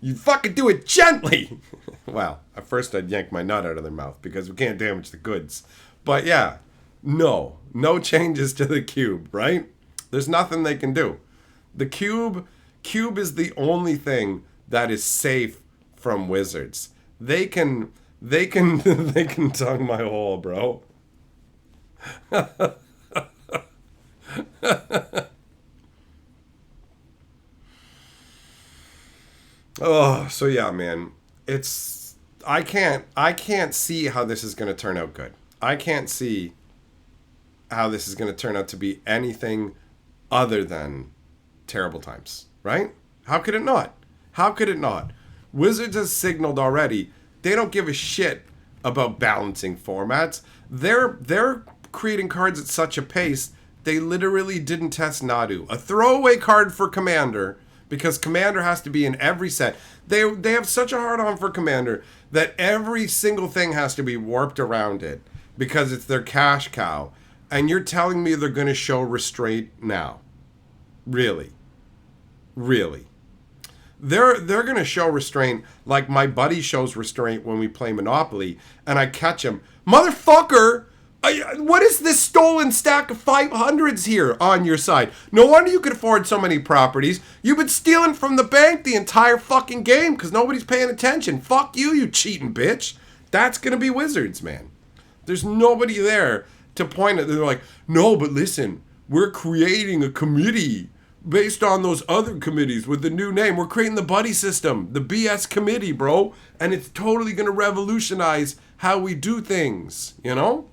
you fucking do it gently. Well, at first I'd yank my nut out of their mouth because we can't damage the goods. But yeah, no changes to the cube, right? There's nothing they can do. The cube is the only thing that is safe from Wizards. They can tongue my hole, bro. Oh, so yeah, man. I can't see how this is going to turn out good. I can't see how this is going to turn out to be anything other than terrible times, right? How could it not? How could it not? Wizards has signaled already they don't give a shit about balancing formats. They're creating cards at such a pace they literally didn't test Nadu. A throwaway card for Commander because Commander has to be in every set. They have such a hard on for Commander that every single thing has to be warped around it because it's their cash cow. And you're telling me they're going to show restraint now? Really? Really? They're going to show restraint like my buddy shows restraint when we play Monopoly and I catch him. Motherfucker! What is this stolen stack of 500s here on your side? No wonder you could afford so many properties. You've been stealing from the bank the entire fucking game because nobody's paying attention. Fuck you, you cheating bitch. That's going to be Wizards, man. There's nobody there to point at. They're like, no, but listen, we're creating a committee based on those other committees with the new name. We're creating the buddy system, the BS committee, bro. And it's totally going to revolutionize how we do things, you know?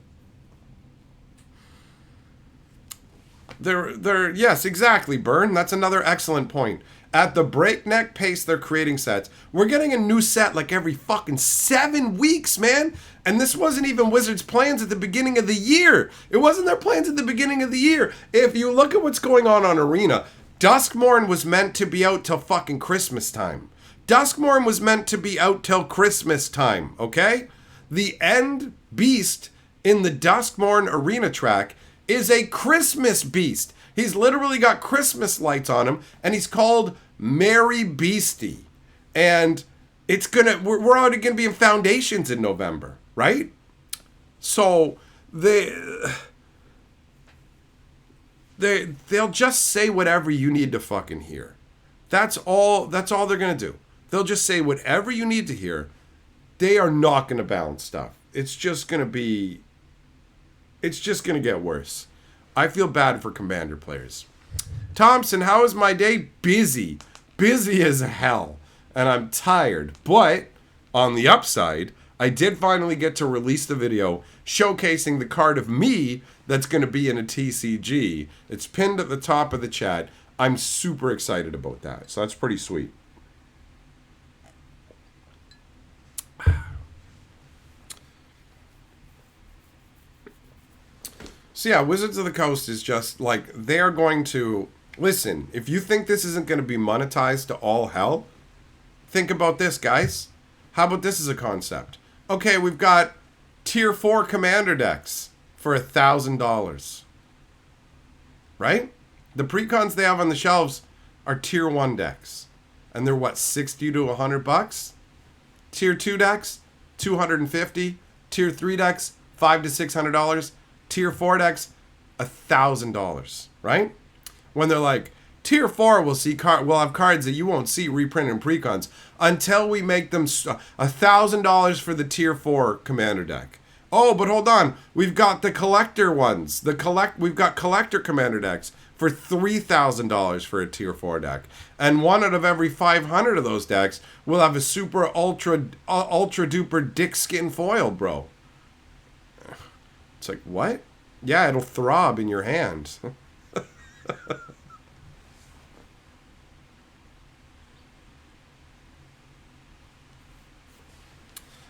Yes, exactly, Burn. That's another excellent point. At the breakneck pace they're creating sets, we're getting a new set like every fucking 7 weeks, man. And this wasn't even Wizards' plans at the beginning of the year. It wasn't their plans at the beginning of the year. If you look at what's going on Arena, Duskmourn was meant to be out till fucking Christmas time. Duskmourn was meant to be out till Christmas time, okay? The End Beast in the Duskmorn arena track is a Christmas beast. He's literally got Christmas lights on him, and he's called Merry Beastie. And we're already gonna be in Foundations in November, right? So they'll just say whatever you need to fucking hear. That's all they're gonna do. They'll just say whatever you need to hear. They are not gonna balance stuff. It's just gonna get worse. I feel bad for Commander players. Thompson, how is my day? Busy. Busy as hell. And I'm tired. But on the upside, I did finally get to release the video showcasing the card of me that's going to be in a TCG. It's pinned at the top of the chat. I'm super excited about that. So that's pretty sweet. So yeah, Wizards of the Coast is just like, they're going to... Listen, if you think this isn't going to be monetized to all hell, think about this, guys. How about this as a concept? Okay, we've got Tier 4 Commander decks for $1,000. Right? The precons they have on the shelves are Tier 1 decks. And they're what, 60 to 100 bucks? Tier 2 decks, 250. Tier 3 decks, $500 to $600. Tier 4 decks, $1,000, right? When they're like, Tier 4 will have cards that you won't see reprinted in precons until we make them $1,000 for the Tier 4 Commander deck. Oh, but hold on, we've got the collector ones. We've got collector Commander decks for $3,000 for a Tier 4 deck, and one out of every 500 of those decks will have a super ultra duper dick skin foil, bro. It's like, what? Yeah, it'll throb in your hand.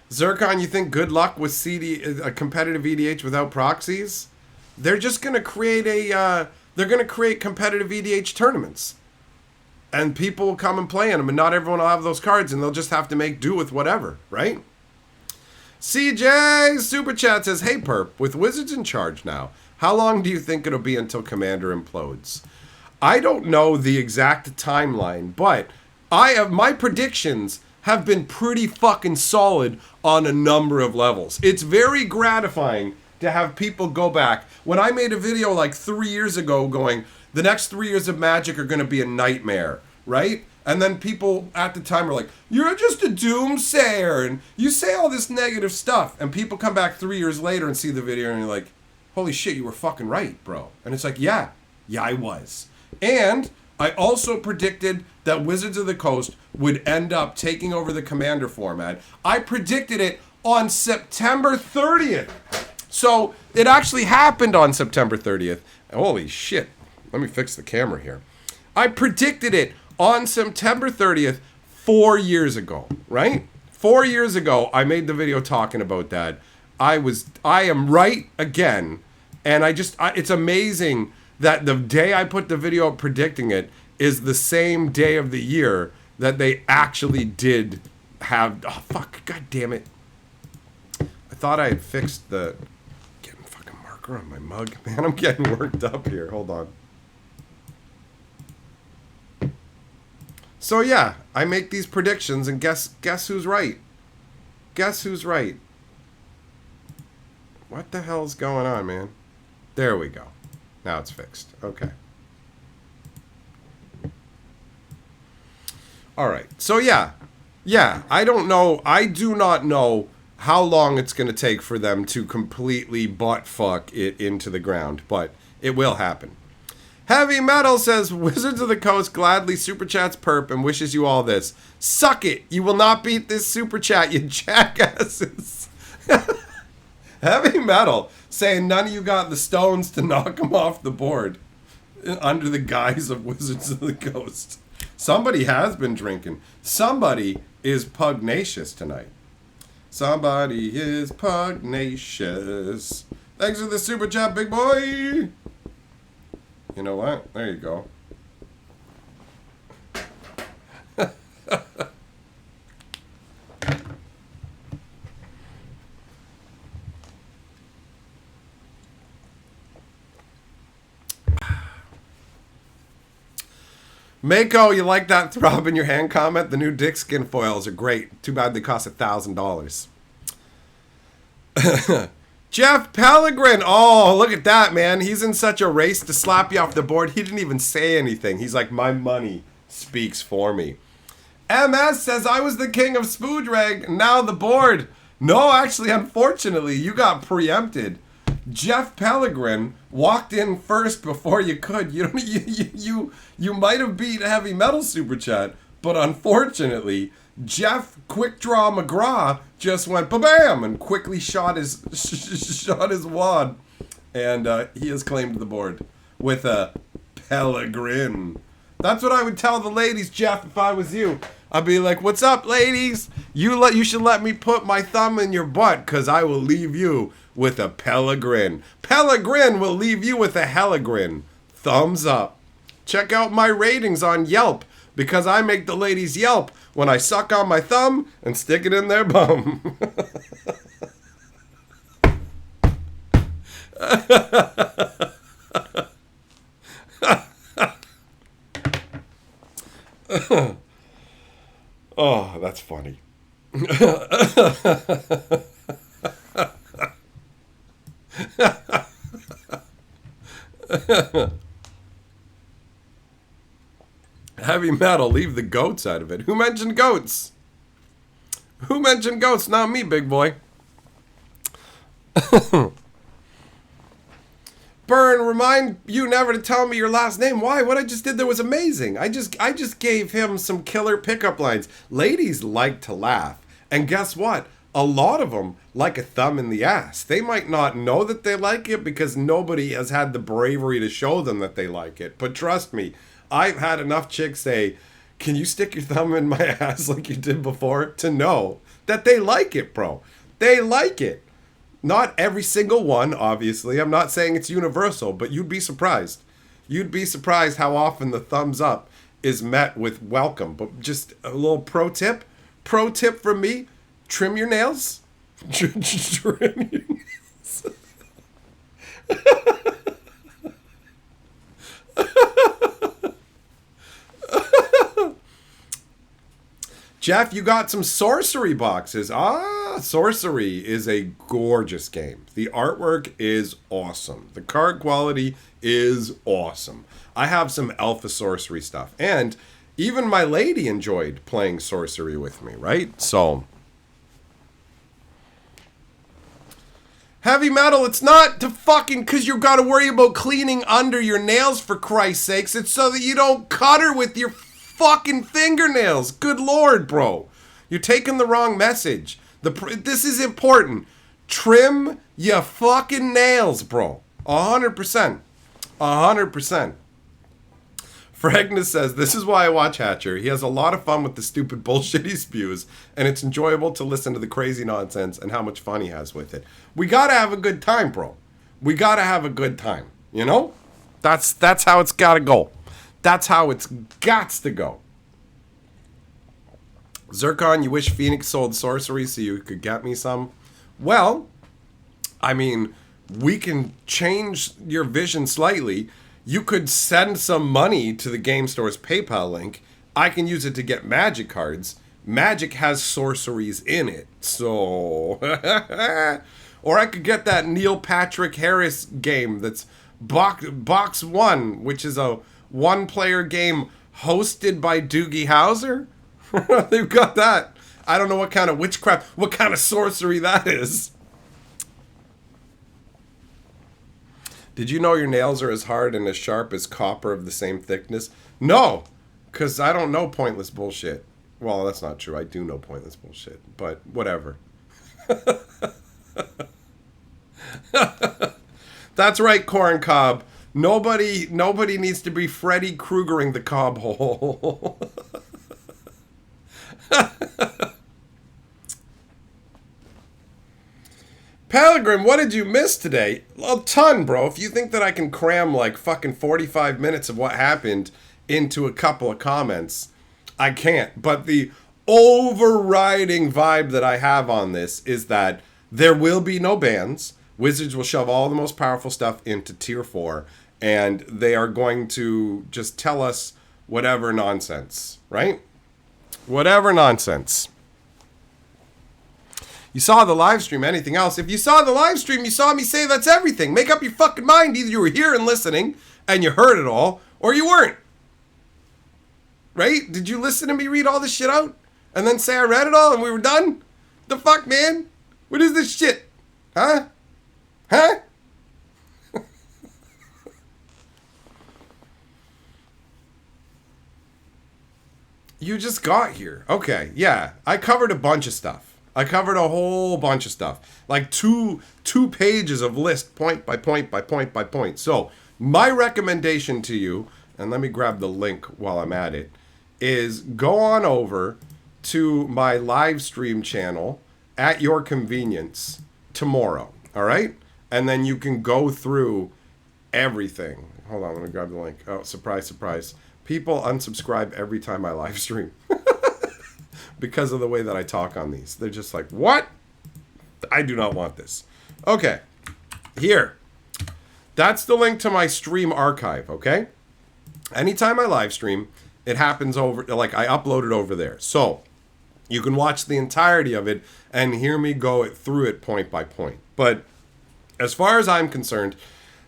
Zircon, you think good luck with a competitive EDH without proxies? They're just gonna create competitive EDH tournaments, and people will come and play in them, and not everyone will have those cards, and they'll just have to make do with whatever, right? CJ Super Chat says, "Hey Perp, with Wizards in charge now, how long do you think it'll be until Commander implodes?" I don't know the exact timeline, but my predictions have been pretty fucking solid on a number of levels. It's very gratifying to have people go back. When I made a video like 3 years ago going, the next 3 years of Magic are going to be a nightmare, right? And then people at the time were like, you're just a doomsayer, and you say all this negative stuff. And people come back 3 years later and see the video, and you're like, holy shit, you were fucking right, bro. And it's like, yeah, I was. And I also predicted that Wizards of the Coast would end up taking over the Commander format. I predicted it on September 30th. So it actually happened on September 30th. Holy shit. Let me fix the camera here. I predicted it on September 30th 4 years ago, right? 4 years ago, I made the video talking about that. I am right again. And it's amazing that the day I put the video up predicting it is the same day of the year that they actually did have... Oh, fuck. God damn it. I thought I had fixed the... Getting fucking marker on my mug. Man, I'm getting worked up here. Hold on. So, yeah. I make these predictions, and guess who's right? Guess who's right? What the hell's going on, man? There we go. Now it's fixed. Okay. All right. So, yeah. I don't know. I do not know how long it's going to take for them to completely butt-fuck it into the ground. But it will happen. Heavy Metal says, Wizards of the Coast gladly super chats Perp and wishes you all this. Suck it. You will not beat this super chat, you jackasses. Heavy Metal saying none of you got the stones to knock him off the board under the guise of Wizards of the Coast. Somebody has been drinking. Somebody is pugnacious tonight. Somebody is pugnacious. Thanks for the super chat, big boy. You know what? There you go. Mako, you like that throb in your hand comment? The new dick skin foils are great. Too bad they cost $1,000. Jeff Pellegrin. Oh, look at that, man. He's in such a race to slap you off the board. He didn't even say anything. He's like, my money speaks for me. MS says, I was the king of Spoodrag, now the board. No, actually, unfortunately, you got preempted. Jeff Pellegrin walked in first before you could. You might have beat Heavy Metal Super Chat, but unfortunately, Jeff Quick Draw McGraw just went ba-bam and quickly shot his wad, and he has claimed the board with a Pellegrin. That's what I would tell the ladies, Jeff, if I was you. I'd be like, what's up, ladies? You should let me put my thumb in your butt, because I will leave you with a Pellegrin. Pellegrin will leave you with a Hellegrin. Thumbs up. Check out my ratings on Yelp, because I make the ladies yelp when I suck on my thumb and stick it in their bum. Oh, that's funny. Heavy Metal, leave the goats out of it. Who mentioned goats? Who mentioned goats? Not me, big boy. Burn, remind you never to tell me your last name. Why? What I just did there was amazing. I just gave him some killer pickup lines. Ladies like to laugh. And guess what? A lot of them like a thumb in the ass. They might not know that they like it because nobody has had the bravery to show them that they like it. But trust me, I've had enough chicks say, can you stick your thumb in my ass like you did before? To know that they like it, bro. They like it. Not every single one, obviously. I'm not saying it's universal, but you'd be surprised. You'd be surprised how often the thumbs up is met with welcome. But just a little pro tip. Pro tip from me, trim your nails. Trim your nails. Jeff, you got some sorcery boxes. Sorcery is a gorgeous game. The artwork is awesome. The card quality is awesome. I have some alpha sorcery stuff. And even my lady enjoyed playing sorcery with me, right? So, Heavy Metal, it's not to fucking because you got to worry about cleaning under your nails, for Christ's sakes. It's so that you don't cut her with your fucking fingernails. Good Lord, bro. You're taking the wrong message. This is important. Trim your fucking nails, bro. 100%. 100%. Fragna says, this is why I watch Hatcher. He has a lot of fun with the stupid bullshit he spews, and it's enjoyable to listen to the crazy nonsense and how much fun he has with it. We gotta have a good time, bro. We gotta have a good time. You know? That's how it's gotta go. That's how it's gots to go. Zircon, you wish Phoenix sold sorcery so you could get me some? Well, I mean, we can change your vision slightly. You could send some money to the game store's PayPal link. I can use it to get Magic cards. Magic has sorceries in it. So, or I could get that Neil Patrick Harris game that's box 1, which is a one-player game hosted by Doogie Howser. They've got that. I don't know what kind of witchcraft, what kind of sorcery that is. Did you know your nails are as hard and as sharp as copper of the same thickness? No, because I don't know pointless bullshit. Well, that's not true. I do know pointless bullshit, but whatever. That's right, Corn Cob. Nobody needs to be Freddy Kruegering the cob hole. Pellegrin, what did you miss today? A ton, bro. If you think that I can cram like fucking 45 minutes of what happened into a couple of comments, I can't. But the overriding vibe that I have on this is that there will be no bans. Wizards will shove all the most powerful stuff into tier 4, and they are going to just tell us whatever nonsense, right? Whatever nonsense. You saw the live stream, anything else? If you saw the live stream, you saw me say that's everything. Make up your fucking mind. Either you were here and listening and you heard it all, or you weren't. Right? Did you listen to me read all this shit out and then say I read it all and we were done? The fuck, man? What is this shit? Huh? Huh? You just got here. Okay, yeah. I covered a bunch of stuff. I covered a whole bunch of stuff. Like two pages of list, point by point by point by point. So, my recommendation to you, and let me grab the link while I'm at it, is go on over to my live stream channel at your convenience tomorrow. All right? And then you can go through everything. Hold on, let me grab the link. Oh, surprise, surprise. People unsubscribe every time I live stream. Because of the way that I talk on these. They're just like, what? I do not want this. Okay. Here. That's the link to my stream archive, okay? Anytime I live stream, it happens over, like I upload it over there. So, you can watch the entirety of it and hear me go through it point by point. But as far as I'm concerned,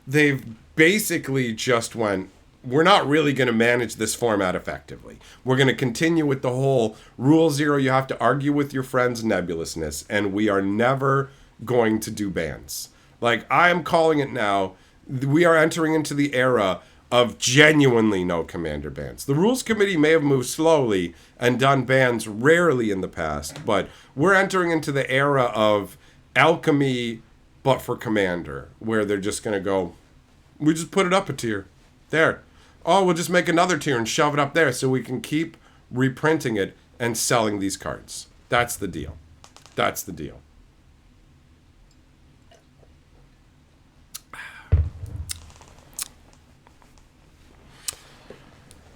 they've basically just went, we're not really going to manage this format effectively. We're going to continue with the whole rule zero, you have to argue with your friends nebulousness, and we are never going to do bans. Like, I am calling it now, we are entering into the era of genuinely no commander bans. The rules committee may have moved slowly and done bans rarely in the past, but we're entering into the era of alchemy, but for commander, where they're just going to go, we just put it up a tier. There. Oh, we'll just make another tier and shove it up there so we can keep reprinting it and selling these cards. That's the deal. That's the deal.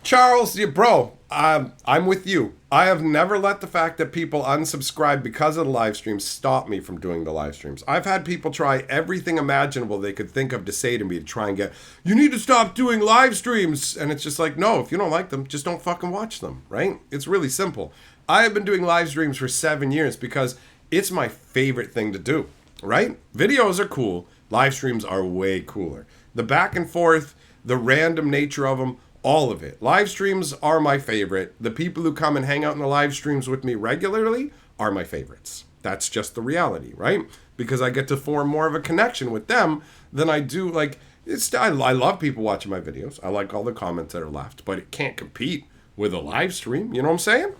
Charles, bro, I'm with you. I have never let the fact that people unsubscribe because of the live streams stop me from doing the live streams. I've had people try everything imaginable they could think of to say to me to try and get, you need to stop doing live streams. And it's just like, no, if you don't like them, just don't fucking watch them, right? It's really simple. I have been doing live streams for 7 years because it's my favorite thing to do, right? Videos are cool. Live streams are way cooler. The back and forth, the random nature of them, all of it. Live streams are my favorite. The people who come and hang out in the live streams with me regularly are my favorites. That's just the reality, right? Because I get to form more of a connection with them than I do, like, I love people watching my videos. I like all the comments that are left, but it can't compete with a live stream. You know what I'm saying?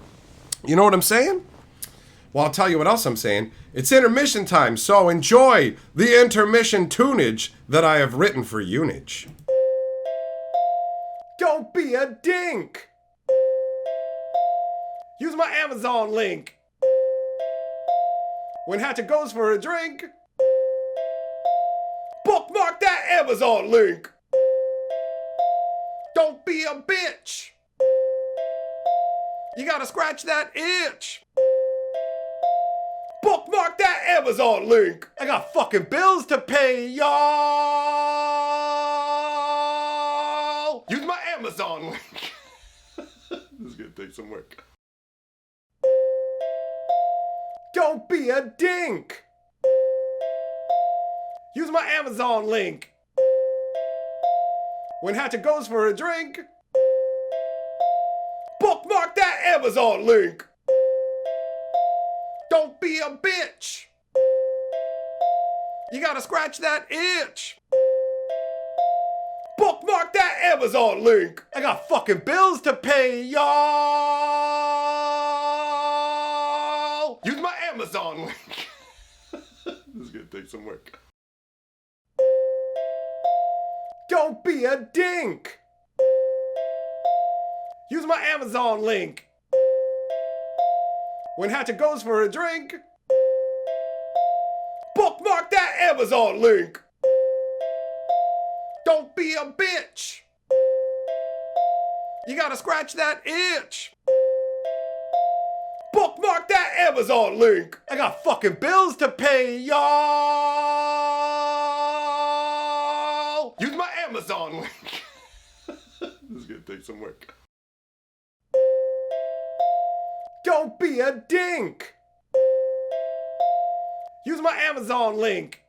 You know what I'm saying? Well, I'll tell you what else I'm saying. It's intermission time, so enjoy the intermission tunage that I have written for Unage. Don't be a dink! Use my Amazon link! When Hatchet goes for a drink, bookmark that Amazon link! Don't be a bitch! You gotta scratch that itch! Bookmark that Amazon link! I got fucking bills to pay, y'all! Use my Amazon link. This is gonna take some work. Don't be a dink! Use my Amazon link. When Hatchet goes for a drink, bookmark that Amazon link. Don't be a bitch. You gotta scratch that itch. Bookmark that Amazon link. I got fucking bills to pay, y'all. Use my Amazon link. This is gonna take some work. Don't be a dink. Use my Amazon link. When Hatchet goes for a drink, bookmark that Amazon link. Don't be a bitch. You gotta scratch that itch. Bookmark that Amazon link. I got fucking bills to pay, y'all. Use my Amazon link. This is gonna take some work. Don't be a dink. Use my Amazon link.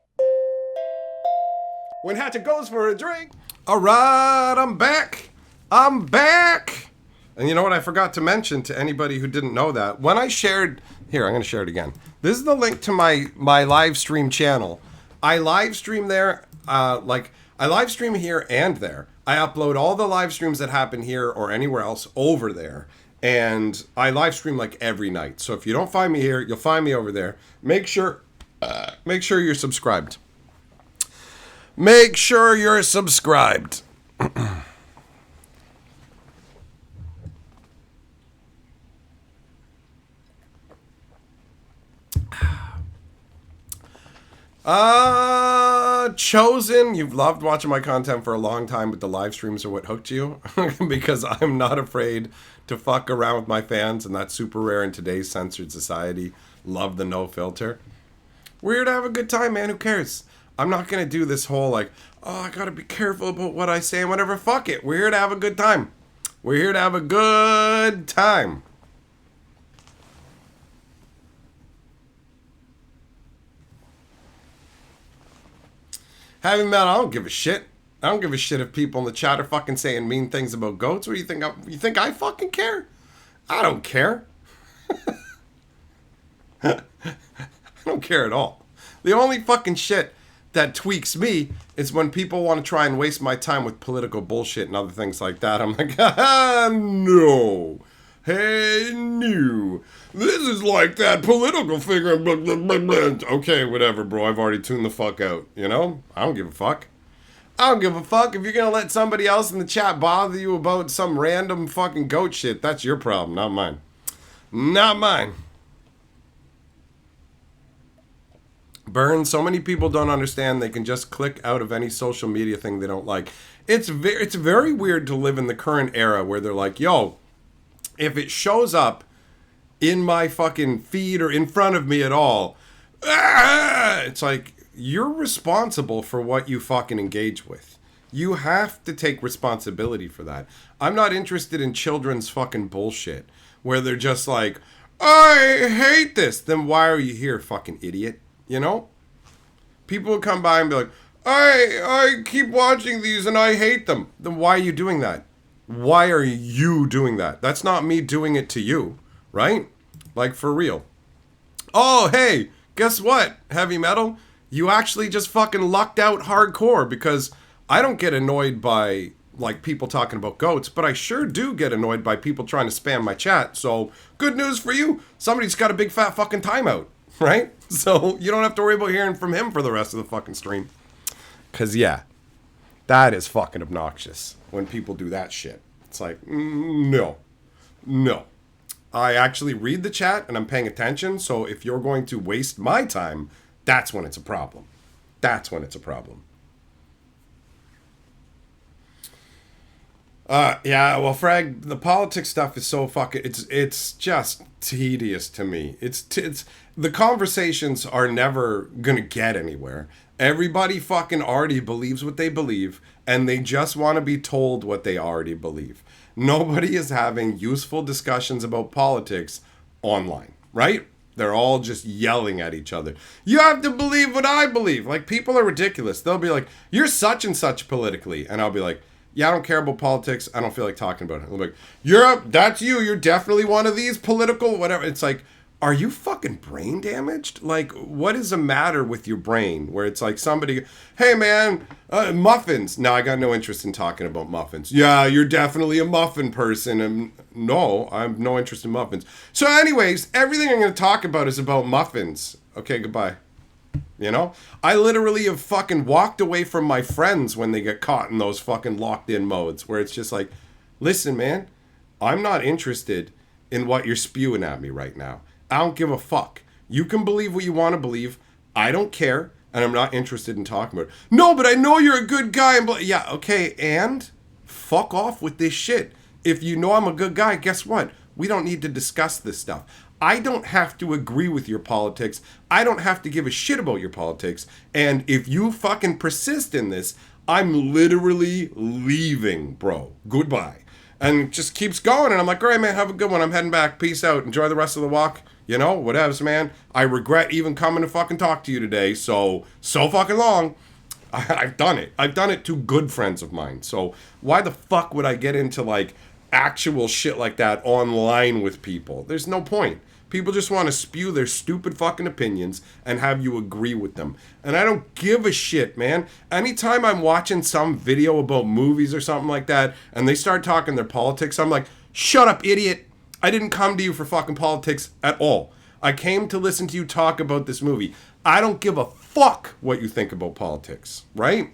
When Hatchet goes for a drink. All right, I'm back. I'm back. And you know what I forgot to mention to anybody who didn't know that? When I shared, here, I'm going to share it again. This is the link to my live stream channel. I live stream there, I live stream here and there. I upload all the live streams that happen here or anywhere else over there. And I live stream like every night. So if you don't find me here, you'll find me over there. Make sure you're subscribed. Make sure you're subscribed. Chosen, you've loved watching my content for a long time, but the live streams are what hooked you. Because I'm not afraid to fuck around with my fans, and that's super rare in today's censored society. Love the no filter. We're here to have a good time, man. Who cares? I'm not going to do this whole like, oh, I got to be careful about what I say and whatever. Fuck it. We're here to have a good time. We're here to have a good time. Having met, I don't give a shit. I don't give a shit if people in the chat are fucking saying mean things about goats. What do you think? You think I fucking care? I don't care. I don't care at all. The only fucking shit that tweaks me is when people want to try and waste my time with political bullshit and other things like that. I'm like, no. Hey, no. This is like that political figure. Blah, blah, blah, blah. Okay, whatever, bro. I've already tuned the fuck out. You know? I don't give a fuck. I don't give a fuck if you're going to let somebody else in the chat bother you about some random fucking goat shit. That's your problem, not mine. Not mine. Burn, so many people don't understand they can just click out of any social media thing they don't like. It's very weird to live in the current era where they're like, yo, if it shows up in my fucking feed or in front of me at all, it's like, you're responsible for what you fucking engage with. You have to take responsibility for that. I'm not interested in children's fucking bullshit where they're just like, I hate this. Then why are you here, fucking idiot? You know? People will come by and be like, I keep watching these and I hate them. Then why are you doing that? Why are you doing that? That's not me doing it to you, right? Like, for real. Oh, hey, guess what, heavy metal? You actually just fucking lucked out hardcore, because I don't get annoyed by, like, people talking about goats, but I sure do get annoyed by people trying to spam my chat. So, good news for you. Somebody's got a big fat fucking timeout, right? So, you don't have to worry about hearing from him for the rest of the fucking stream. Because, yeah, that is fucking obnoxious when people do that shit. It's like, no. I actually read the chat and I'm paying attention. So if you're going to waste my time, that's when it's a problem. That's when it's a problem. Yeah, well, Frag, the politics stuff is so fucking, it's just tedious to me. It's the conversations are never gonna get anywhere. Everybody fucking already believes what they believe, and they just want to be told what they already believe. Nobody is having useful discussions about politics online, right? They're all just yelling at each other. You have to believe what I believe. Like, people are ridiculous. They'll be like, you're such and such politically. And I'll be like, yeah, I don't care about politics. I don't feel like talking about it. They'll be like, that's you. You're definitely one of these political, whatever. It's like, are you fucking brain damaged? Like, what is the matter with your brain? Where it's like somebody, hey man, muffins. No, I got no interest in talking about muffins. Yeah, you're definitely a muffin person. And no, I have no interest in muffins. So anyways, everything I'm going to talk about is about muffins. Okay, goodbye. You know? I literally have fucking walked away from my friends when they get caught in those fucking locked in modes where it's just like, listen, man, I'm not interested in what you're spewing at me right now. I don't give a fuck. You can believe what you want to believe. I don't care, and I'm not interested in talking about it. No, but I know you're a good guy. And yeah, okay, and fuck off with this shit. If you know I'm a good guy, guess what? We don't need to discuss this stuff. I don't have to agree with your politics. I don't have to give a shit about your politics. And if you fucking persist in this, I'm literally leaving, bro. Goodbye. And it just keeps going. And I'm like, all right, man, have a good one. I'm heading back. Peace out. Enjoy the rest of the walk. You know, whatevs, man. I regret even coming to fucking talk to you today. So fucking long. I've done it. I've done it to good friends of mine. So why the fuck would I get into like actual shit like that online with people? There's no point. People just want to spew their stupid fucking opinions and have you agree with them. And I don't give a shit, man. Anytime I'm watching some video about movies or something like that and they start talking their politics, I'm like, shut up, idiot. I didn't come to you for fucking politics at all. I came to listen to you talk about this movie. I don't give a fuck what you think about politics, right?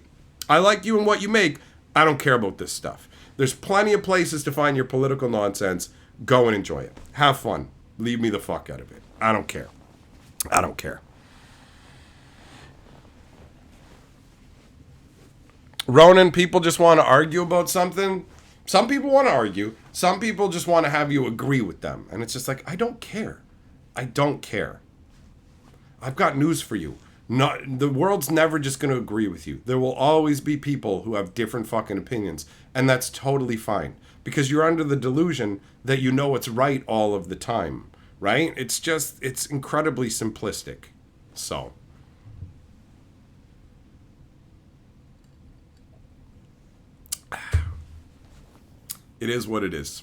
I like you and what you make. I don't care about this stuff. There's plenty of places to find your political nonsense. Go and enjoy it. Have fun. Leave me the fuck out of it. I don't care. I don't care. Ronan, people just want to argue about something. Some people want to argue. Some people just want to have you agree with them. And it's just like, I don't care. I don't care. I've got news for you. The world's never just going to agree with you. There will always be people who have different fucking opinions. And that's totally fine. Because you're under the delusion that you know what's right all of the time. Right? It's incredibly simplistic. So. It is what it is.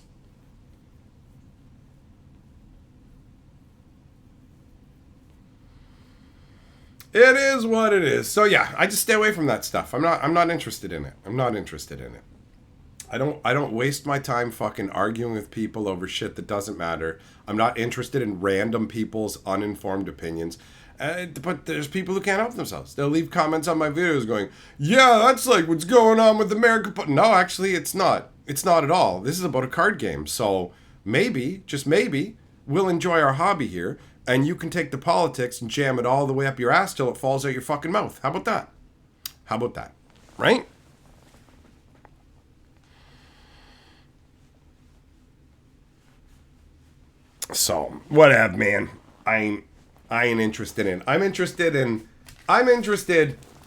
It is what it is. So yeah, I just stay away from that stuff. I'm not interested in it. I'm not interested in it. I don't waste my time fucking arguing with people over shit that doesn't matter. I'm not interested in random people's uninformed opinions. But there's people who can't help themselves. They'll leave comments on my videos going, yeah, that's like what's going on with America. But no, actually, it's not. It's not at all. This is about a card game. So maybe, just maybe, we'll enjoy our hobby here. And you can take the politics and jam it all the way up your ass till it falls out your fucking mouth. How about that? How about that? Right? So, whatever, man. I ain't interested in. I'm interested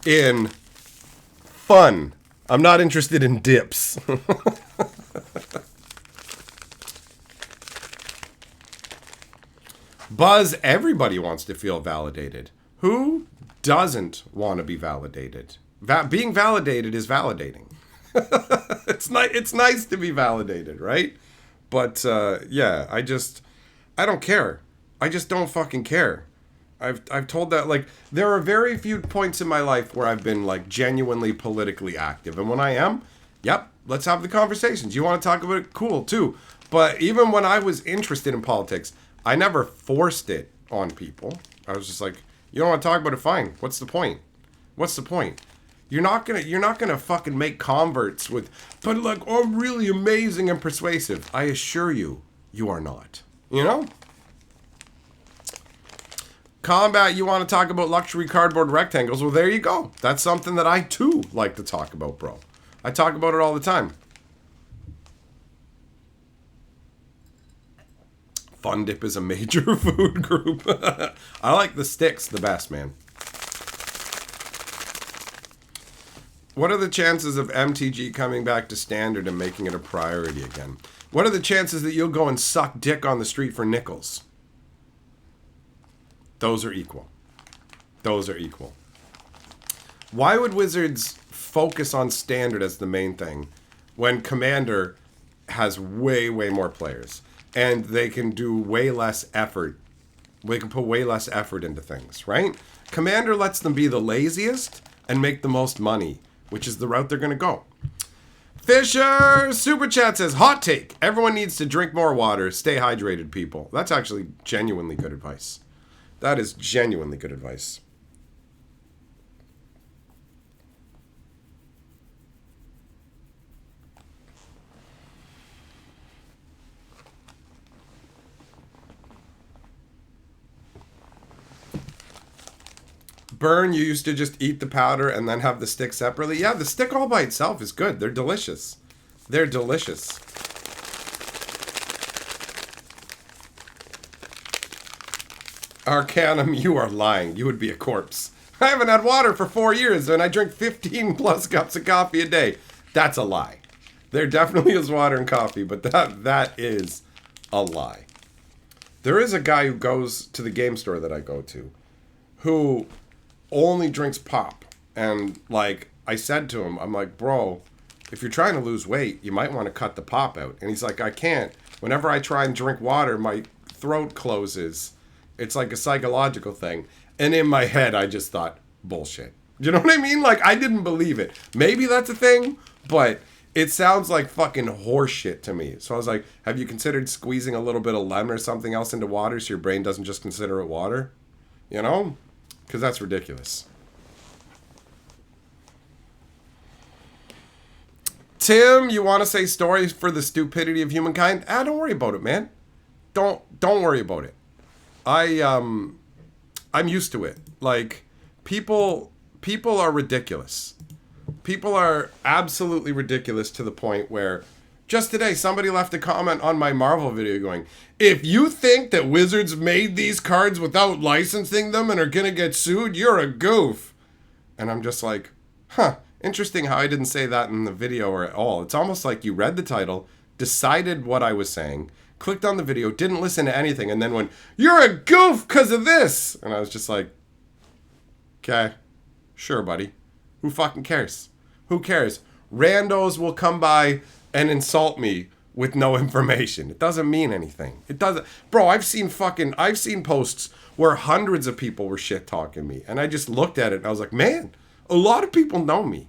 in fun. I'm not interested in dips. Buzz, everybody wants to feel validated. Who doesn't want to be validated? Being validated is validating. It's nice to be validated, right? But yeah, I don't care. I just don't fucking care. I've told that, like, there are very few points in my life where I've been like genuinely politically active, and when I am, yep, let's have the conversations. You want to talk about it? Cool too. But even when I was interested in politics, I never forced it on people. I was just like, you don't want to talk about it, fine. What's the point? What's the point? You're not gonna fucking make converts with, but look, I'm really amazing and persuasive. I assure you, you are not. You know? Combat, you want to talk about luxury cardboard rectangles? Well, there you go. That's something that I too like to talk about, bro. I talk about it all the time. Fun Dip is a major food group. I like the sticks the best, man. What are the chances of MTG coming back to standard and making it a priority again? What are the chances that you'll go and suck dick on the street for nickels? Those are equal. Those are equal. Why would Wizards focus on standard as the main thing when Commander has way, way more players? And they can do way less effort. We can put way less effort into things, right? Commander lets them be the laziest and make the most money, which is the route they're going to go. Fisher Super Chat says, hot take. Everyone needs to drink more water. Stay hydrated, people. That's actually genuinely good advice. That is genuinely good advice. Burn, you used to just eat the powder and then have the stick separately. Yeah, the stick all by itself is good. They're delicious. They're delicious. Arcanum, you are lying. You would be a corpse. I haven't had water for 4 years and I drink 15 plus cups of coffee a day. That's a lie. There definitely is water in coffee, but that is a lie. There is a guy who goes to the game store that I go to who only drinks pop. And, like, I said to him, I'm like, bro, if you're trying to lose weight, you might want to cut the pop out. And he's like, I can't. Whenever I try and drink water, my throat closes. It's like a psychological thing. And in my head, I just thought, bullshit. You know what I mean? Like, I didn't believe it. Maybe that's a thing, but it sounds like fucking horseshit to me. So I was like, have you considered squeezing a little bit of lemon or something else into water so your brain doesn't just consider it water? You know? Because that's ridiculous. Tim, you want to say stories for the stupidity of humankind? Don't worry about it, man. Don't worry about it. I'm used to it. Like, people are ridiculous. People are absolutely ridiculous to the point where just today somebody left a comment on my Marvel video going, if you think that Wizards made these cards without licensing them and are gonna get sued, you're a goof. And I'm just like, huh, interesting how I didn't say that in the video or at all. It's almost like you read the title, decided what I was saying, clicked on the video, didn't listen to anything, and then went, you're a goof because of this. And I was just like, okay, sure, buddy. Who fucking cares? Who cares? Randos will come by and insult me with no information. It doesn't mean anything. It doesn't. Bro, I've seen posts where hundreds of people were shit talking me. And I just looked at it and I was like, man, a lot of people know me.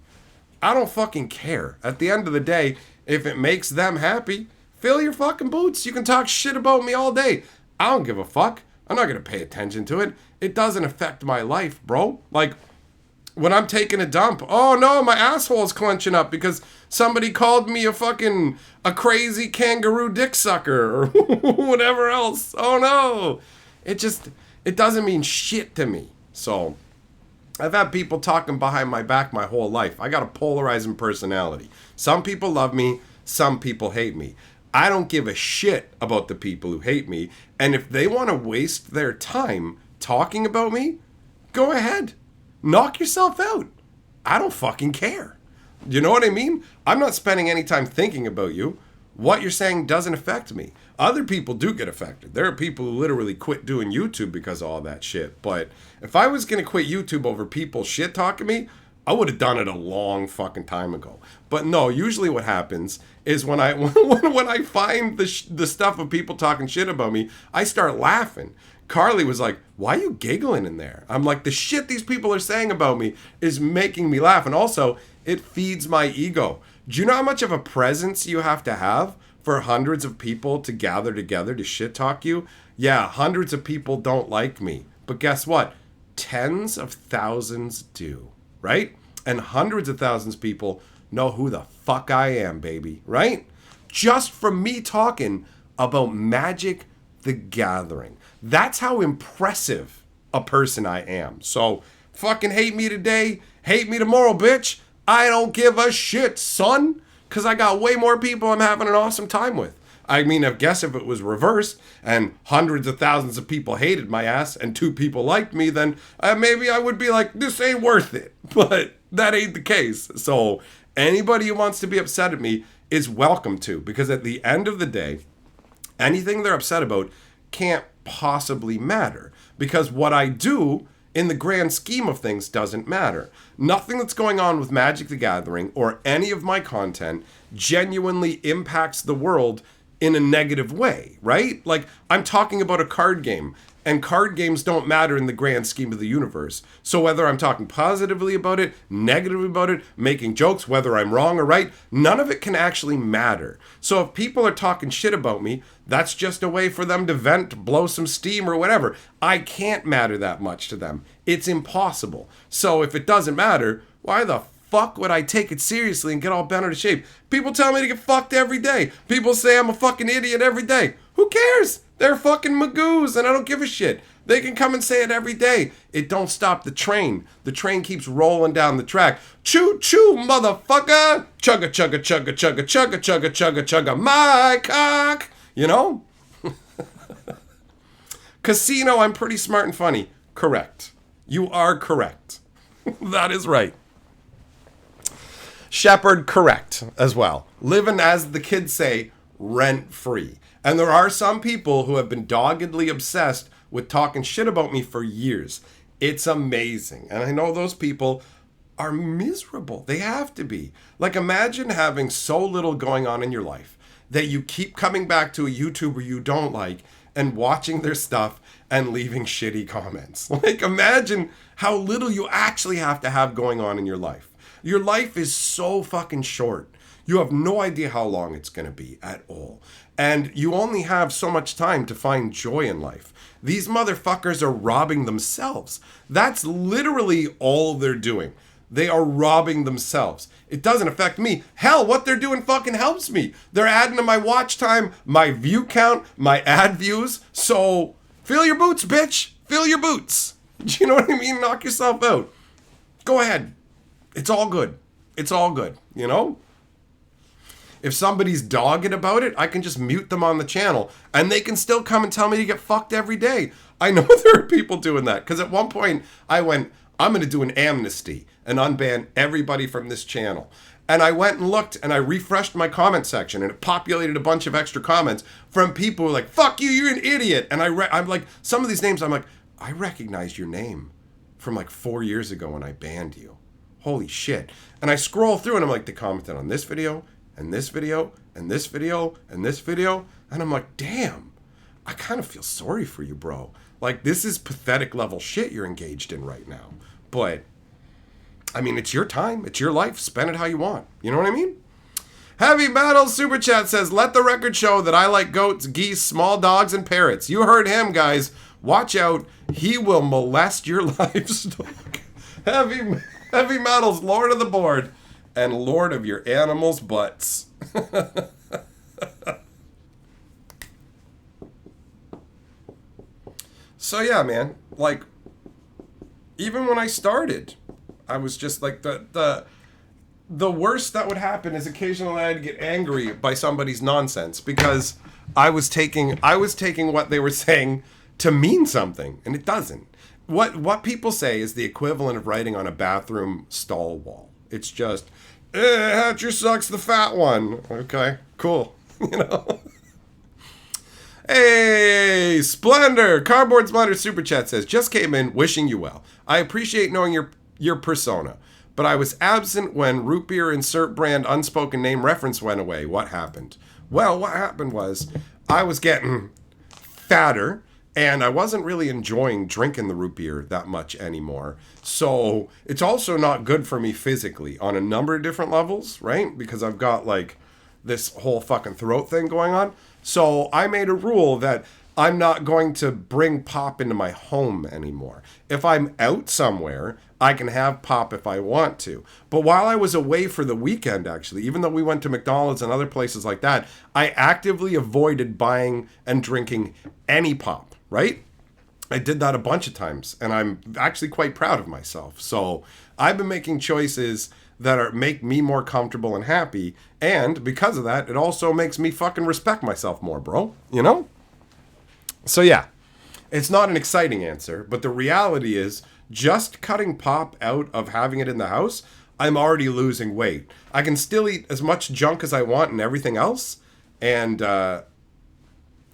I don't fucking care. At the end of the day, if it makes them happy, fill your fucking boots. You can talk shit about me all day. I don't give a fuck. I'm not going to pay attention to it. It doesn't affect my life, bro. Like, when I'm taking a dump, oh no, my asshole's clenching up because somebody called me a crazy kangaroo dick sucker or whatever else. Oh no. It doesn't mean shit to me. So, I've had people talking behind my back my whole life. I got a polarizing personality. Some people love me, some people hate me. I don't give a shit about the people who hate me. And if they want to waste their time talking about me, go ahead. Knock yourself out. I don't fucking care. You know what I mean? I'm not spending any time thinking about you. What you're saying doesn't affect me. Other people do get affected. There are people who literally quit doing YouTube because of all that shit. But if I was going to quit YouTube over people shit talking me, I would have done it a long fucking time ago. But no, usually what happens is when I find the stuff of people talking shit about me, I start laughing. Carly was like, why are you giggling in there? I'm like, the shit these people are saying about me is making me laugh. And also, it feeds my ego. Do you know how much of a presence you have to have for hundreds of people to gather together to shit talk you? Yeah, hundreds of people don't like me. But guess what? Tens of thousands do, right? And hundreds of thousands of people know who the fuck I am, baby, right? Just from me talking about Magic the Gathering. That's how impressive a person I am. So, fucking hate me today, hate me tomorrow, bitch. I don't give a shit, son. Because I got way more people I'm having an awesome time with. I mean, I guess if it was reversed and hundreds of thousands of people hated my ass and 2 people liked me, then maybe I would be like, this ain't worth it. But that ain't the case. So anybody who wants to be upset at me is welcome to. Because at the end of the day, anything they're upset about can't possibly matter. Because what I do in the grand scheme of things doesn't matter. Nothing that's going on with Magic the Gathering or any of my content genuinely impacts the world in a negative way, right? Like, I'm talking about a card game, and card games don't matter in the grand scheme of the universe. So whether I'm talking positively about it, negatively about it, making jokes, whether I'm wrong or right, none of it can actually matter. So if people are talking shit about me, that's just a way for them to vent, blow some steam or whatever. I can't matter that much to them. It's impossible. So if it doesn't matter, why the fuck would I take it seriously and get all bent out of shape? People tell me to get fucked every day. People say I'm a fucking idiot every day. Who cares? They're fucking magoos and I don't give a shit. They can come and say it every day. It don't stop the train. The train keeps rolling down the track. Choo choo, motherfucker. Chugga chugga chugga chugga chugga chugga chugga chugga my cock. You know? Casino, I'm pretty smart and funny. Correct. You are correct. That is right. Shepherd, correct as well. Living, as the kids say, rent-free. And there are some people who have been doggedly obsessed with talking shit about me for years. It's amazing. And I know those people are miserable. They have to be. Like, imagine having so little going on in your life that you keep coming back to a YouTuber you don't like and watching their stuff and leaving shitty comments. Like, imagine how little you actually have to have going on in your life. Your life is so fucking short. You have no idea how long it's going to be at all. And you only have so much time to find joy in life. These motherfuckers are robbing themselves. That's literally all they're doing. They are robbing themselves. It doesn't affect me. Hell, what they're doing fucking helps me. They're adding to my watch time, my view count, my ad views. So, fill your boots, bitch. Fill your boots. Do you know what I mean? Knock yourself out. Go ahead. It's all good. It's all good, you know? If somebody's dogged about it, I can just mute them on the channel. And they can still come and tell me to get fucked every day. I know there are people doing that. Because at one point, I went, I'm going to do an amnesty and unban everybody from this channel. And I went and looked and I refreshed my comment section and it populated a bunch of extra comments from people who were like, fuck you, you're an idiot. And I'm like, some of these names, I'm like, I recognize your name from like 4 years ago when I banned you. Holy shit. And I scroll through and I'm like, they commented on this video and this video and this video and this video. And I'm like, damn, I kind of feel sorry for you, bro. Like, this is pathetic level shit you're engaged in right now. But, I mean, it's your time. It's your life. Spend it how you want. You know what I mean? Heavy Metal Super Chat says, let the record show that I like goats, geese, small dogs, and parrots. You heard him, guys. Watch out. He will molest your livestock. Heavy Metal's Lord of the Board and Lord of your animals' butts. So, yeah, man. Like, even when I started, I was just like, the worst that would happen is occasionally I'd get angry by somebody's nonsense because I was taking what they were saying to mean something, and it doesn't. What people say is the equivalent of writing on a bathroom stall wall. It's just, Hatcher sucks the fat one. Okay, cool. You know? Hey, Splendor! Cardboard Splendor Super Chat says, just came in, wishing you well. I appreciate knowing your persona, but I was absent when root beer insert brand unspoken name reference went away. What happened? Well, what happened was I was getting fatter, and I wasn't really enjoying drinking the root beer that much anymore. So it's also not good for me physically on a number of different levels, right? Because I've got like this whole fucking throat thing going on. So I made a rule that I'm not going to bring pop into my home anymore. If I'm out somewhere, I can have pop if I want to. But while I was away for the weekend, actually, even though we went to McDonald's and other places like that, I actively avoided buying and drinking any pop, right? I did that a bunch of times, and I'm actually quite proud of myself. So I've been making choices that make me more comfortable and happy, and because of that, it also makes me fucking respect myself more, bro. You know? So yeah, it's not an exciting answer, but the reality is, just cutting pop out of having it in the house, I'm already losing weight. I can still eat as much junk as I want and everything else, and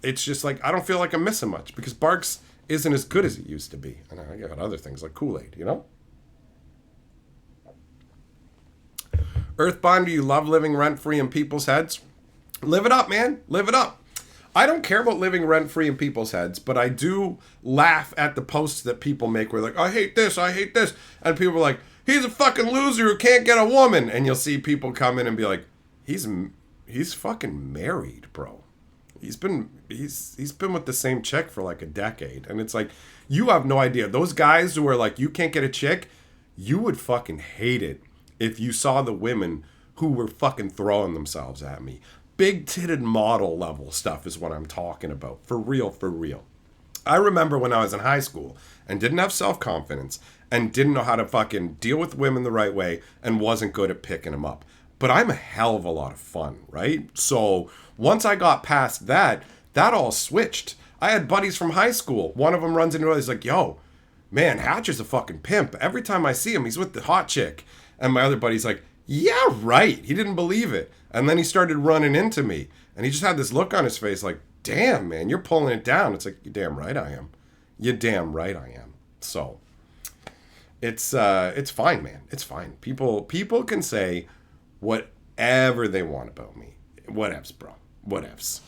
it's just like, I don't feel like I'm missing much, because Barks isn't as good as it used to be. And I got other things like Kool-Aid, you know? Earthbinder, you love living rent-free in people's heads? Live it up, man. Live it up. I don't care about living rent-free in people's heads, but I do laugh at the posts that people make where they're like, I hate this. And people are like, he's a fucking loser who can't get a woman. And you'll see people come in and be like, he's fucking married, bro. He's been with the same chick for like a decade. And it's like, you have no idea. Those guys who are like, you can't get a chick, you would fucking hate it if you saw the women who were fucking throwing themselves at me. Big-titted model level stuff is what I'm talking about. For real, for real. I remember when I was in high school and didn't have self-confidence and didn't know how to fucking deal with women the right way and wasn't good at picking them up. But I'm a hell of a lot of fun, right? So once I got past that, that all switched. I had buddies from high school. One of them runs into us, he's like, yo, man, Hatcher's a fucking pimp. Every time I see him, he's with the hot chick. And my other buddy's like, Yeah, right. He didn't believe it. And then he started running into me. And he just had this look on his face like, damn, man, you're pulling it down. It's like, you damn right I am. You damn right I am. So it's fine, man. It's fine. People can say whatever they want about me. Whatevs, bro. Whatevs.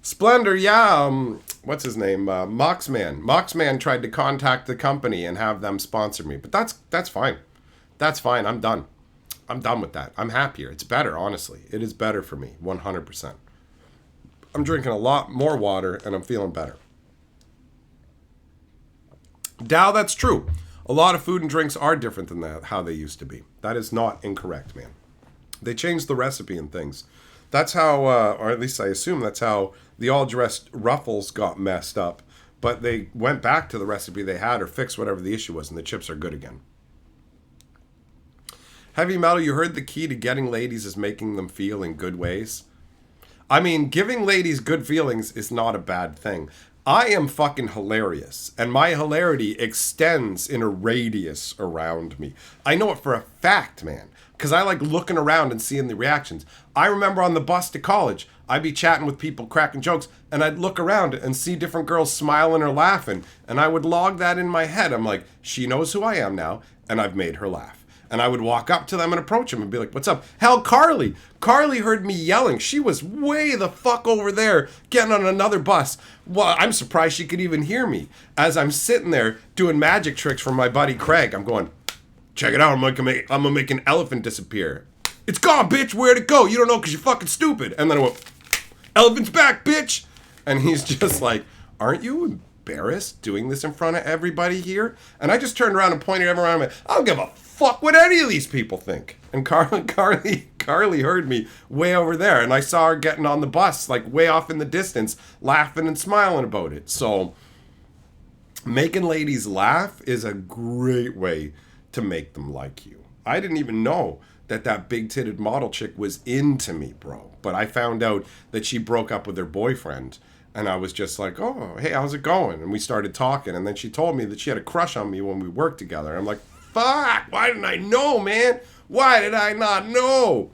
Splendor, yeah. What's his name? Moxman. Moxman tried to contact the company and have them sponsor me, but that's fine. That's fine. I'm done. I'm done with that. I'm happier. It's better, honestly. It is better for me, 100%. I'm drinking a lot more water and I'm feeling better. Dow, that's true. A lot of food and drinks are different than how they used to be. That is not incorrect, man. They changed the recipe and things. That's how, or at least I assume that's how the all-dressed Ruffles got messed up. But they went back to the recipe they had or fixed whatever the issue was, and the chips are good again. Heavy Metal, you heard the key to getting ladies is making them feel in good ways. I mean, giving ladies good feelings is not a bad thing. I am fucking hilarious, and my hilarity extends in a radius around me. I know it for a fact, man, because I like looking around and seeing the reactions. I remember on the bus to college, I'd be chatting with people, cracking jokes, and I'd look around and see different girls smiling or laughing, and I would log that in my head. I'm like, she knows who I am now, and I've made her laugh. And I would walk up to them and approach them and be like, what's up? Hell, Carly. Carly heard me yelling. She was way the fuck over there getting on another bus. Well, I'm surprised she could even hear me. As I'm sitting there doing magic tricks for my buddy Craig, I'm going, check it out. I'm gonna make an elephant disappear. It's gone, bitch. Where'd it go? You don't know because you're fucking stupid. And then I went, elephant's back, bitch. And he's just like, aren't you embarrassed doing this in front of everybody here? And I just turned around and pointed everyone around. I don't give a fuck what any of these people think. And Carly heard me way over there, and I saw her getting on the bus, like way off in the distance, laughing and smiling about it. So making ladies laugh is a great way to make them like you. I didn't even know that big-titted model chick was into me, bro. But I found out that she broke up with her boyfriend, and I was just like, oh, hey, how's it going? And we started talking, and then she told me that she had a crush on me when we worked together. I'm like, fuck, why didn't I know, man? Why did I not know?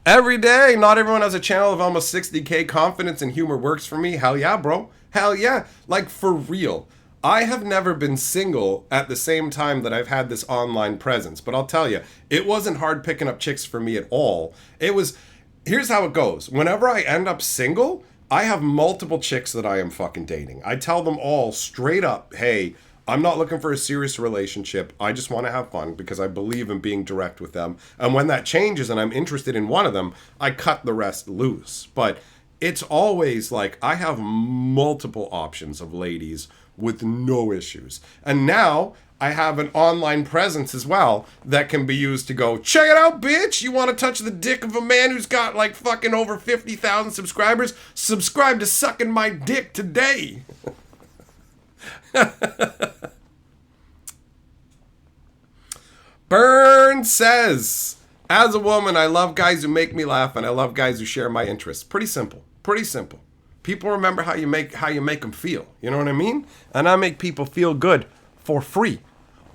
Every day, not everyone has a channel of almost 60K. Confidence and humor works for me. Hell yeah, bro. Hell yeah. Like, for real. I have never been single at the same time that I've had this online presence. But I'll tell you, it wasn't hard picking up chicks for me at all. Here's how it goes. Whenever I end up single, I have multiple chicks that I am fucking dating. I tell them all straight up, hey, I'm not looking for a serious relationship. I just want to have fun because I believe in being direct with them. And when that changes and I'm interested in one of them, I cut the rest loose. But it's always like I have multiple options of ladies with no issues. And now I have an online presence as well that can be used to go, check it out, bitch. You want to touch the dick of a man who's got like fucking over 50,000 subscribers? Subscribe to Sucking My Dick today. Burn says, as a woman, I love guys who make me laugh and I love guys who share my interests. Pretty simple. Pretty simple. People remember how you make them feel. You know what I mean? And I make people feel good for free.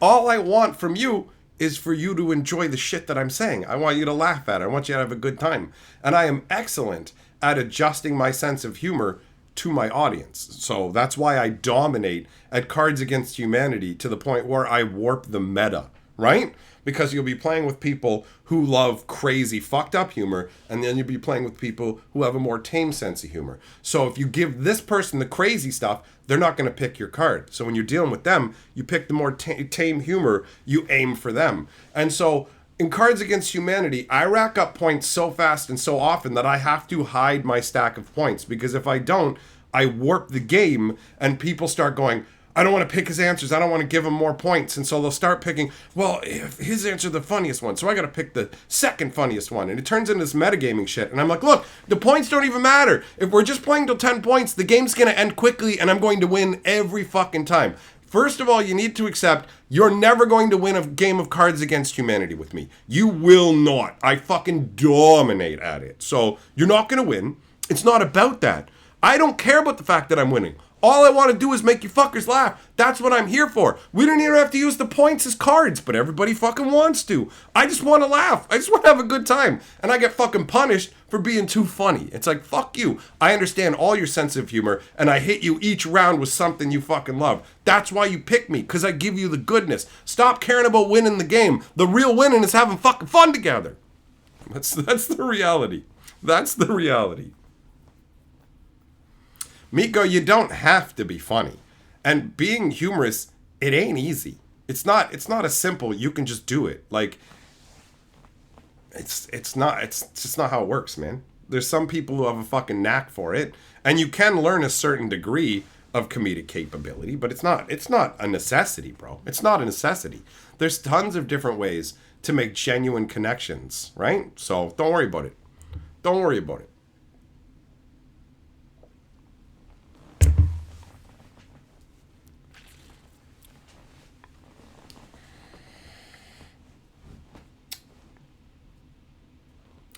All I want from you is for you to enjoy the shit that I'm saying. I want you to laugh at it. I want you to have a good time. And I am excellent at adjusting my sense of humor to my audience. So that's why I dominate at Cards Against Humanity to the point where I warp the meta, right? Because you'll be playing with people who love crazy, fucked up humor, and then you'll be playing with people who have a more tame sense of humor. So if you give this person the crazy stuff, they're not going to pick your card. So when you're dealing with them, you pick the more tame humor, you aim for them. And so in Cards Against Humanity, I rack up points so fast and so often that I have to hide my stack of points. Because if I don't, I warp the game and people start going, I don't want to pick his answers. I don't want to give him more points. And so they'll start picking, well, if his answer the funniest one, so I got to pick the second funniest one. And it turns into this metagaming shit. And I'm like, look, the points don't even matter. If we're just playing till 10 points, the game's going to end quickly and I'm going to win every fucking time. First of all, you need to accept you're never going to win a game of Cards Against Humanity with me. You will not. I fucking dominate at it. So you're not going to win. It's not about that. I don't care about the fact that I'm winning. All I want to do is make you fuckers laugh. That's what I'm here for. We don't even have to use the points as cards, but everybody fucking wants to. I just want to laugh. I just want to have a good time. And I get fucking punished for being too funny. It's like, fuck you. I understand all your sense of humor, and I hit you each round with something you fucking love. That's why you pick me, because I give you the goodness. Stop caring about winning the game. The real winning is having fucking fun together. That's the reality. That's the reality. Miko, you don't have to be funny. And being humorous, it ain't easy. It's not a simple, you can just do it. Like, it's just not how it works, man. There's some people who have a fucking knack for it, and you can learn a certain degree of comedic capability, but it's not a necessity, bro. It's not a necessity. There's tons of different ways to make genuine connections, right? So don't worry about it. Don't worry about it.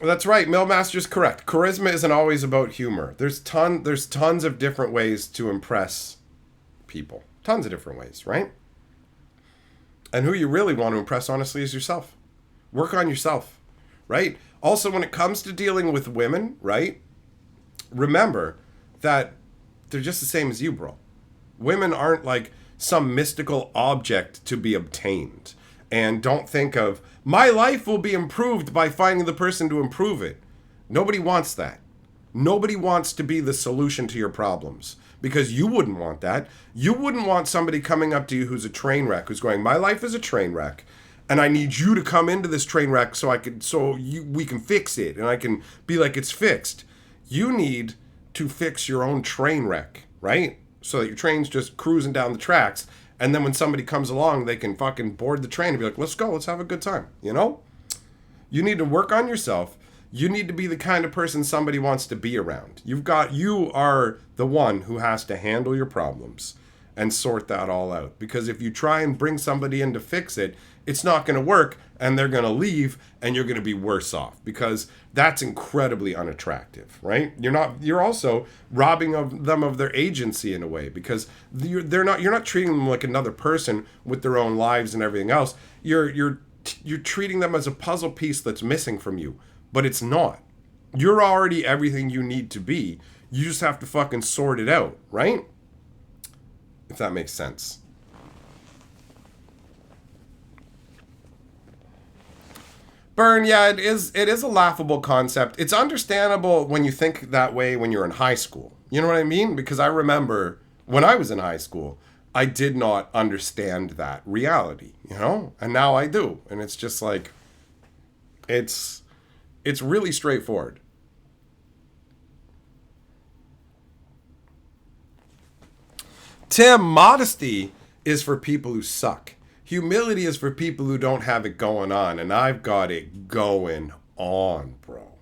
That's right. Millmaster's correct. Charisma isn't always about humor. There's tons of different ways to impress people. Tons of different ways, right? And who you really want to impress, honestly, is yourself. Work on yourself, right? Also, when it comes to dealing with women, right? Remember that they're just the same as you, bro. Women aren't like some mystical object to be obtained. And don't think of, my life will be improved by finding the person to improve it. Nobody wants that. Nobody wants to be the solution to your problems. Because you wouldn't want that. You wouldn't want somebody coming up to you who's a train wreck, who's going, my life is a train wreck, and I need you to come into this train wreck we can fix it, and I can be like, it's fixed. You need to fix your own train wreck, right? So that your train's just cruising down the tracks. And then when somebody comes along, they can fucking board the train and be like, let's go, let's have a good time, you know? You need to work on yourself. You need to be the kind of person somebody wants to be around. You are the one who has to handle your problems and sort that all out. Because if you try and bring somebody in to fix it, it's not going to work, and they're going to leave, and you're going to be worse off, because that's incredibly unattractive, right? You're also robbing them of their agency in a way, because you're not treating them like another person with their own lives and everything else. You're treating them as a puzzle piece that's missing from you, but it's not. You're already everything you need to be. You just have to fucking sort it out, right? If that makes sense. Burn, yeah, it is a laughable concept. It's understandable when you think that way when you're in high school. You know what I mean? Because I remember when I was in high school, I did not understand that reality, you know? And now I do. And it's just like, it's really straightforward. Tim, modesty is for people who suck. Humility is for people who don't have it going on, and I've got it going on, bro.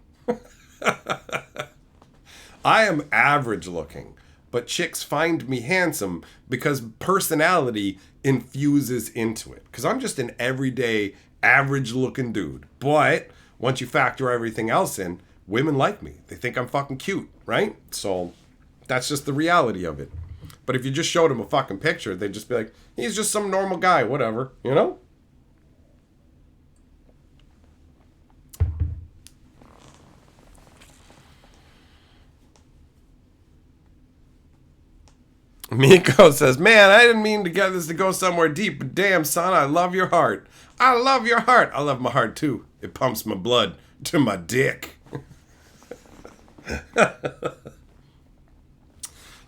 I am average looking, but chicks find me handsome because personality infuses into it. Because I'm just an everyday, average looking dude. But once you factor everything else in, women like me. They think I'm fucking cute, right? So that's just the reality of it. But if you just showed them a fucking picture, they'd just be like, he's just some normal guy, whatever, you know? Miko says, man, I didn't mean to get this to go somewhere deep, but damn, son, I love your heart. I love your heart. I love my heart, too. It pumps my blood to my dick.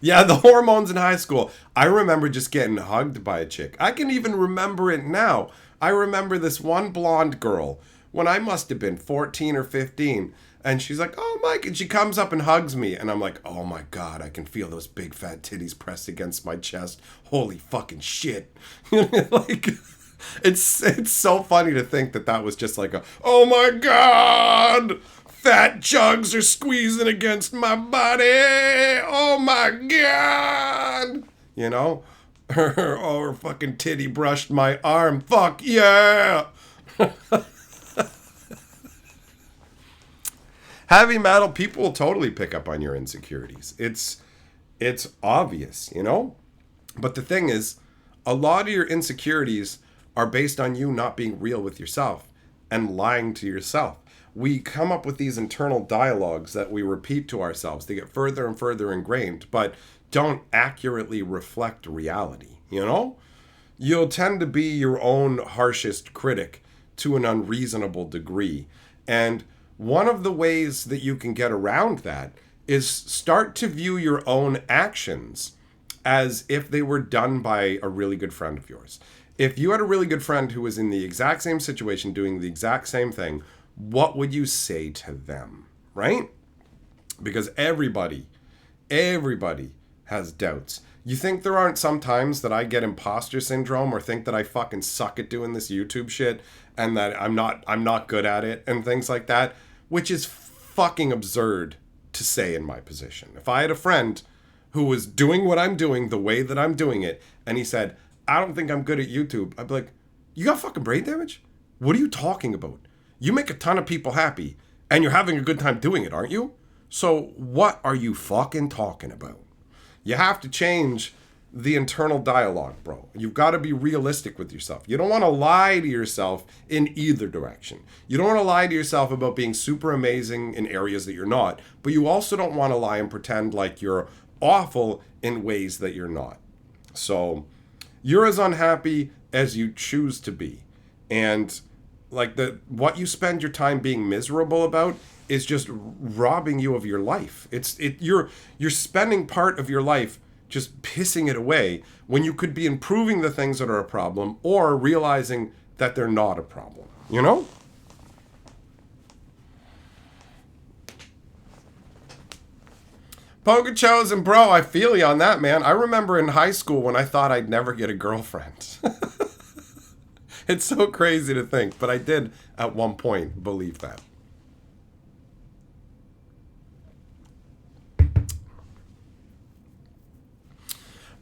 Yeah, the hormones in high school. I remember just getting hugged by a chick. I can even remember it now. I remember this one blonde girl when I must have been 14 or 15. And she's like, oh, Mike. And she comes up and hugs me. And I'm like, oh, my God, I can feel those big fat titties pressed against my chest. Holy fucking shit. Like, it's so funny to think that was just like oh, my God. Fat jugs are squeezing against my body. Oh my God. You know? Or fucking titty brushed my arm. Fuck yeah. Heavy metal, people will totally pick up on your insecurities. It's It's obvious, you know? But the thing is, a lot of your insecurities are based on you not being real with yourself and lying to yourself. We come up with these internal dialogues that we repeat to ourselves. They get further and further ingrained, but don't accurately reflect reality, you know? You'll tend to be your own harshest critic to an unreasonable degree. And one of the ways that you can get around that is start to view your own actions as if they were done by a really good friend of yours. If you had a really good friend who was in the exact same situation doing the exact same thing, what would you say to them, right? Because everybody has doubts. You think there aren't some times that I get imposter syndrome or think that I fucking suck at doing this YouTube shit and that I'm not good at it and things like that, which is fucking absurd to say in my position. If I had a friend who was doing what I'm doing the way that I'm doing it and he said, I don't think I'm good at YouTube, I'd be like, you got fucking brain damage? What are you talking about? You make a ton of people happy and you're having a good time doing it, aren't you? So what are you fucking talking about? You have to change the internal dialogue, bro. You've got to be realistic with yourself. You don't want to lie to yourself in either direction. You don't want to lie to yourself about being super amazing in areas that you're not, but you also don't want to lie and pretend like you're awful in ways that you're not. So you're as unhappy as you choose to be. And like what you spend your time being miserable about is just robbing you of your life. You're spending part of your life just pissing it away when you could be improving the things that are a problem or realizing that they're not a problem, you know? Pogachos and bro, I feel you on that, man. I remember in high school when I thought I'd never get a girlfriend. It's so crazy to think, but I did at one point believe that.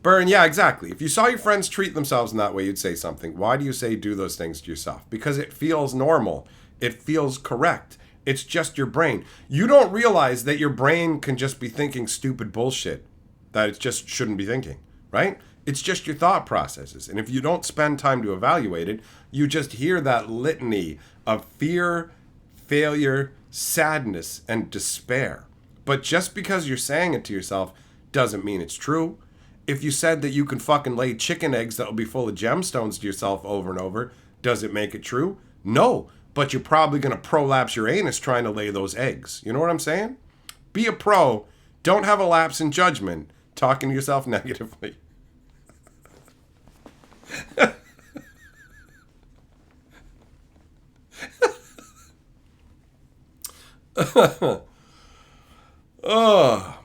Burn, yeah, exactly. If you saw your friends treat themselves in that way, you'd say something. Why do you say do those things to yourself? Because it feels normal. It feels correct. It's just your brain. You don't realize that your brain can just be thinking stupid bullshit that it just shouldn't be thinking, right? It's just your thought processes. And if you don't spend time to evaluate it, you just hear that litany of fear, failure, sadness, and despair. But just because you're saying it to yourself doesn't mean it's true. If you said that you can fucking lay chicken eggs that will be full of gemstones to yourself over and over, does it make it true? No, but you're probably going to prolapse your anus trying to lay those eggs. You know what I'm saying? Be a pro. Don't have a lapse in judgment talking to yourself negatively. Oh.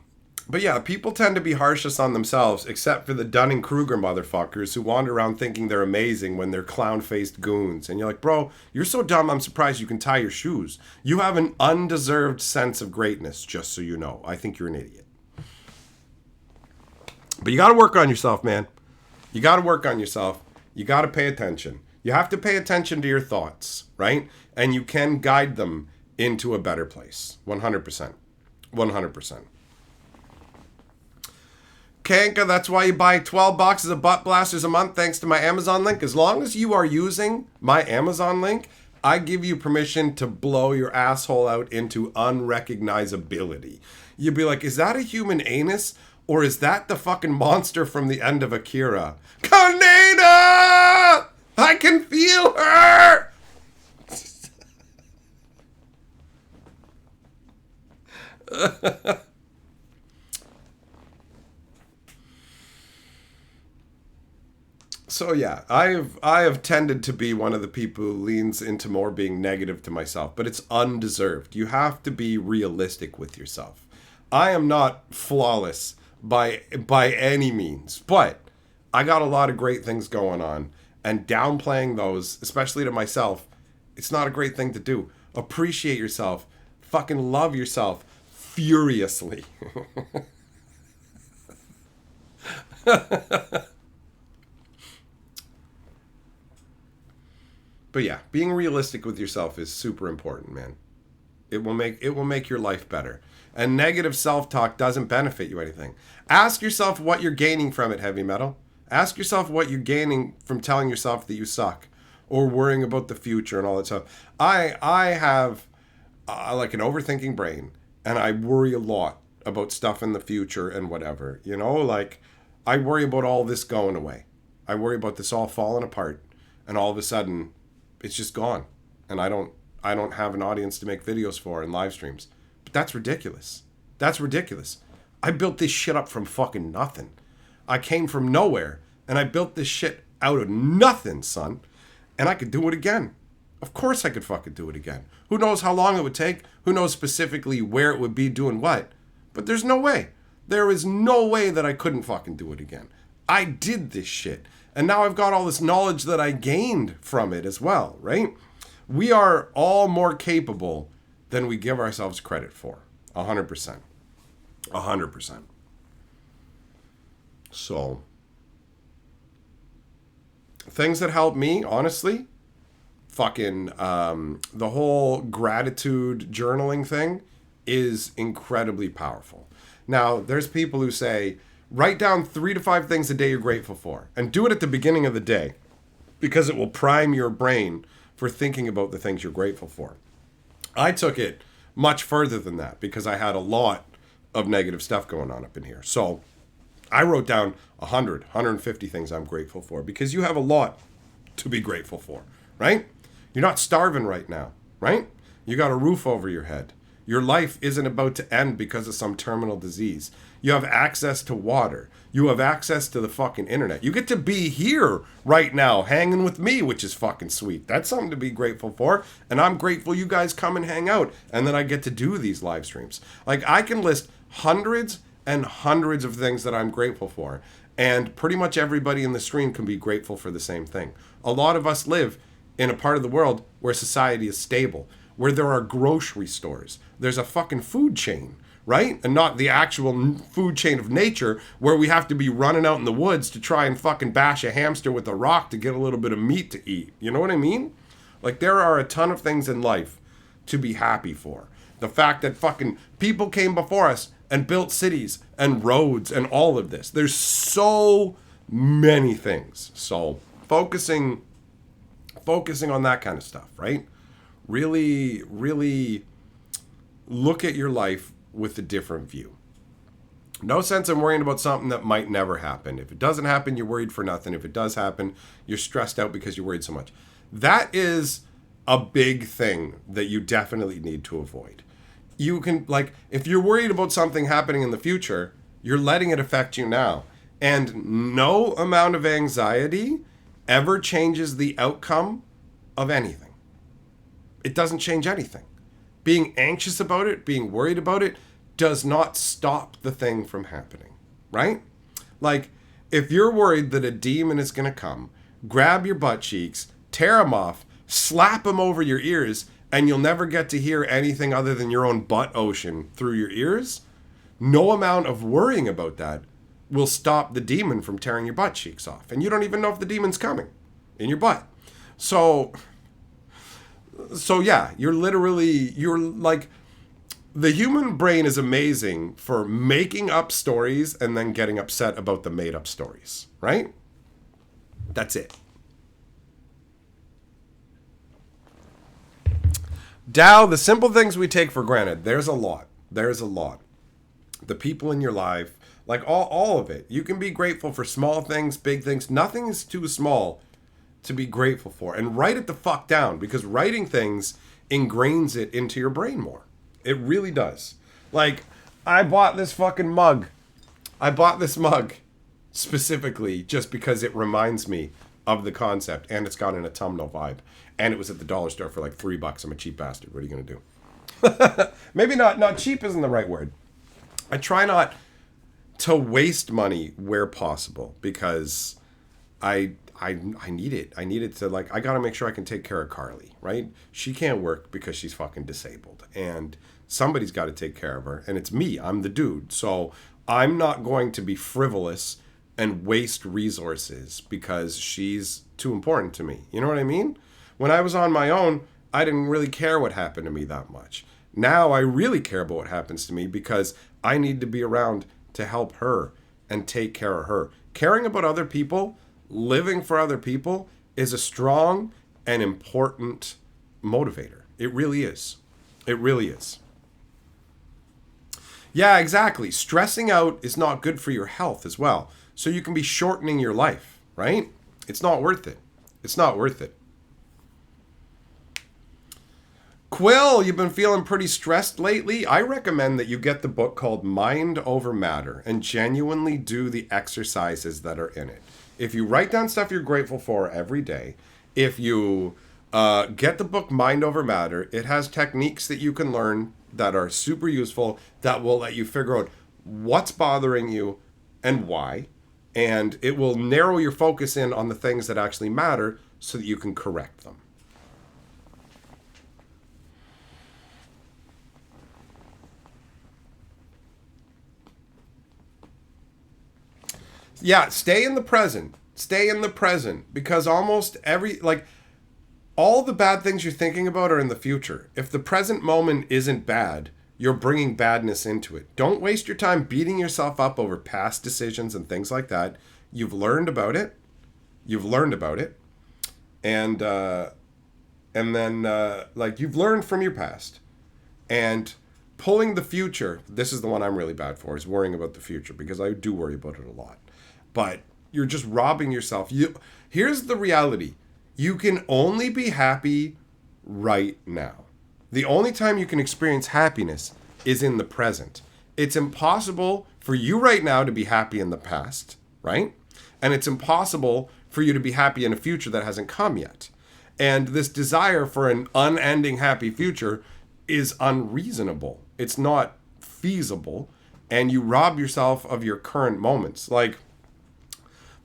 But yeah, people tend to be harshest on themselves, except for the Dunning-Kruger motherfuckers who wander around thinking they're amazing when they're clown-faced goons. And you're like, bro, you're so dumb, I'm surprised you can tie your shoes. You have an undeserved sense of greatness, just so you know. I think you're an idiot. But you got to work on yourself, man. You got to work on yourself. You got to pay attention. You have to pay attention to your thoughts, right? And you can guide them into a better place. 100%. 100%. Kanka, that's why you buy 12 boxes of butt blasters a month thanks to my Amazon link. As long as you are using my Amazon link, I give you permission to blow your asshole out into unrecognizability. You'd be like, is that a human anus? Or is that the fucking monster from the end of Akira? Kaneda! I can feel her! So yeah, I have tended to be one of the people who leans into more being negative to myself, but it's undeserved. You have to be realistic with yourself. I am not flawless by any means, but I got a lot of great things going on, and downplaying those, especially to myself, it's not a great thing to do. Appreciate yourself. Fucking love yourself furiously. But yeah, being realistic with yourself is super important, man. It will make your life better. And negative self-talk doesn't benefit you anything. Ask yourself what you're gaining from it, heavy metal. Ask yourself what you're gaining from telling yourself that you suck or worrying about the future and all that stuff. I have like an overthinking brain, and I worry a lot about stuff in the future and whatever. Like I worry about all this going away. I worry about this all falling apart, and all of a sudden it's just gone. And I don't have an audience to make videos for and live streams. But that's ridiculous. That's ridiculous. I built this shit up from fucking nothing. I came from nowhere, and I built this shit out of nothing, son. And I could do it again. Of course I could fucking do it again. Who knows how long it would take? Who knows specifically where it would be doing what? But there's no way. There is no way that I couldn't fucking do it again. I did this shit. And now I've got all this knowledge that I gained from it as well, right? We are all more capable than we give ourselves credit for. 100%. 100%. So, things that help me, honestly, fucking the whole gratitude journaling thing is incredibly powerful. Now, there's people who say, write down 3 to 5 things a day you're grateful for, and do it at the beginning of the day, because it will prime your brain for thinking about the things you're grateful for. I took it much further than that because I had a lot of negative stuff going on up in here. So I wrote down 100, 150 things I'm grateful for, because you have a lot to be grateful for, right? You're not starving right now, right? You got a roof over your head. Your life isn't about to end because of some terminal disease. You have access to water. You have access to the fucking internet. You get to be here right now hanging with me, which is fucking sweet. That's something to be grateful for. And I'm grateful you guys come and hang out. And then I get to do these live streams. Like, I can list hundreds and hundreds of things that I'm grateful for. And pretty much everybody in the stream can be grateful for the same thing. A lot of us live in a part of the world where society is stable, where there are grocery stores. There's a fucking food chain, right? And not the actual food chain of nature where we have to be running out in the woods to try and fucking bash a hamster with a rock to get a little bit of meat to eat. You know what I mean? Like, there are a ton of things in life to be happy for. The fact that fucking people came before us and built cities and roads and all of this. There's so many things. So focusing on that kind of stuff, right? Really, really look at your life with a different view. No sense in worrying about something that might never happen. If it doesn't happen, you're worried for nothing. If it does happen, you're stressed out because you're worried so much. That is a big thing that you definitely need to avoid. You can, like, if you're worried about something happening in the future, you're letting it affect you now. And no amount of anxiety ever changes the outcome of anything. It doesn't change anything. Being anxious about it, being worried about it, does not stop the thing from happening, right? Like, if you're worried that a demon is going to come, grab your butt cheeks, tear them off, slap them over your ears, and you'll never get to hear anything other than your own butt ocean through your ears, no amount of worrying about that will stop the demon from tearing your butt cheeks off. And you don't even know if the demon's coming in your butt. So yeah, you're like, the human brain is amazing for making up stories and then getting upset about the made up stories, right? That's it. Dow, the simple things we take for granted. There's a lot. The people in your life, like all of it. You can be grateful for small things, big things. Nothing is too small to be grateful for. And write it the fuck down, because writing things ingrains it into your brain more. It really does. Like, I bought this fucking mug. I bought this mug specifically just because it reminds me of the concept, and it's got an autumnal vibe. And it was at the dollar store for like $3. I'm a cheap bastard. What are you going to do? Maybe not cheap isn't the right word. I try not to waste money where possible, because I need it. I need it to, like, I got to make sure I can take care of Carly, right? She can't work because she's fucking disabled, and somebody's got to take care of her, and it's me. I'm the dude. So I'm not going to be frivolous and waste resources because she's too important to me. You know what I mean? When I was on my own, I didn't really care what happened to me that much. Now I really care about what happens to me because I need to be around to help her and take care of her. Caring about other people, living for other people is a strong and important motivator. It really is. It really is. Yeah, exactly. Stressing out is not good for your health as well. So you can be shortening your life, right? It's not worth it. It's not worth it. Quill, you've been feeling pretty stressed lately. I recommend that you get the book called Mind Over Matter and genuinely do the exercises that are in it. If you write down stuff you're grateful for every day, if you get the book Mind Over Matter, it has techniques that you can learn that are super useful that will let you figure out what's bothering you and why. And it will narrow your focus in on the things that actually matter so that you can correct them. Yeah, stay in the present. Stay in the present because almost all the bad things you're thinking about are in the future. If the present moment isn't bad, you're bringing badness into it. Don't waste your time beating yourself up over past decisions and things like that. You've learned about it. And then you've learned from your past. And pulling the future, this is the one I'm really bad for, is worrying about the future because I do worry about it a lot. But you're just robbing yourself. Here's the reality. You can only be happy right now. The only time you can experience happiness is in the present. It's impossible for you right now to be happy in the past, right? And it's impossible for you to be happy in a future that hasn't come yet. And this desire for an unending happy future is unreasonable. It's not feasible. And you rob yourself of your current moments. Like,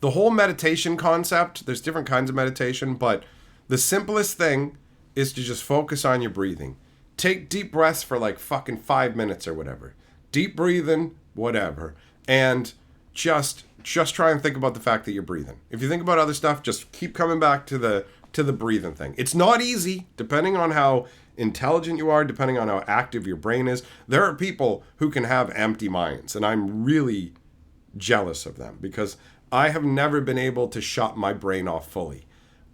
the whole meditation concept, there's different kinds of meditation, but the simplest thing is to just focus on your breathing. Take deep breaths for like fucking 5 minutes or whatever. Deep breathing, whatever. And just try and think about the fact that you're breathing. If you think about other stuff, just keep coming back to the breathing thing. It's not easy, depending on how intelligent you are, depending on how active your brain is. There are people who can have empty minds, and I'm really jealous of them because I have never been able to shut my brain off fully.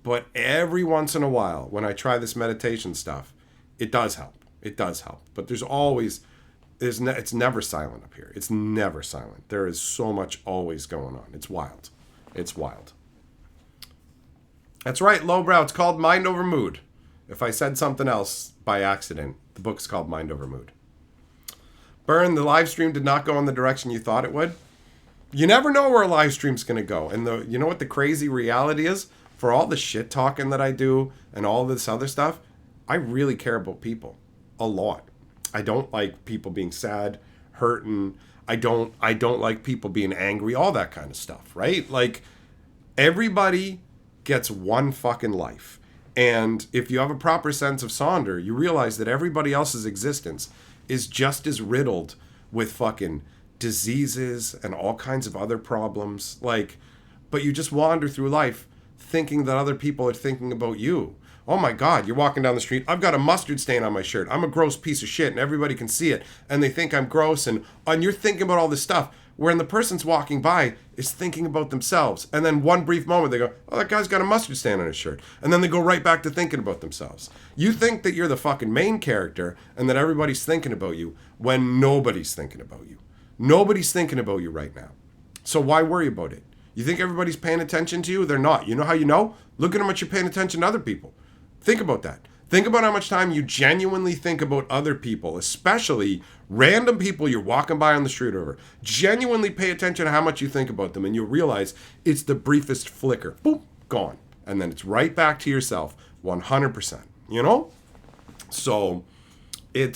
But every once in a while, when I try this meditation stuff, it does help. It does help. But it's never silent up here. It's never silent. There is so much always going on. It's wild. It's wild. That's right, Lowbrow. It's called Mind Over Mood. If I said something else by accident, the book's called Mind Over Mood. Burn, the live stream did not go in the direction you thought it would. You never know where a live stream's going to go. And you know what the crazy reality is? For all the shit talking that I do and all this other stuff, I really care about people a lot. I don't like people being sad, hurting. I don't like people being angry, all that kind of stuff, right? Like, everybody gets one fucking life. And if you have a proper sense of Sonder, you realize that everybody else's existence is just as riddled with fucking diseases and all kinds of other problems. But you just wander through life thinking that other people are thinking about you. Oh my God, you're walking down the street. I've got a mustard stain on my shirt. I'm a gross piece of shit and everybody can see it. And they think I'm gross and you're thinking about all this stuff. When the person's walking by is thinking about themselves. And then one brief moment they go, oh, that guy's got a mustard stain on his shirt. And then they go right back to thinking about themselves. You think that you're the fucking main character and that everybody's thinking about you when nobody's thinking about you. Nobody's thinking about you right now. So why worry about it? You think everybody's paying attention to you? They're not. You know how you know? Look at how much you're paying attention to other people. Think about that. Think about how much time you genuinely think about other people, especially random people you're walking by on the street over. Genuinely pay attention to how much you think about them, and you'll realize it's the briefest flicker. Boom, gone. And then it's right back to yourself, 100%. You know? So, I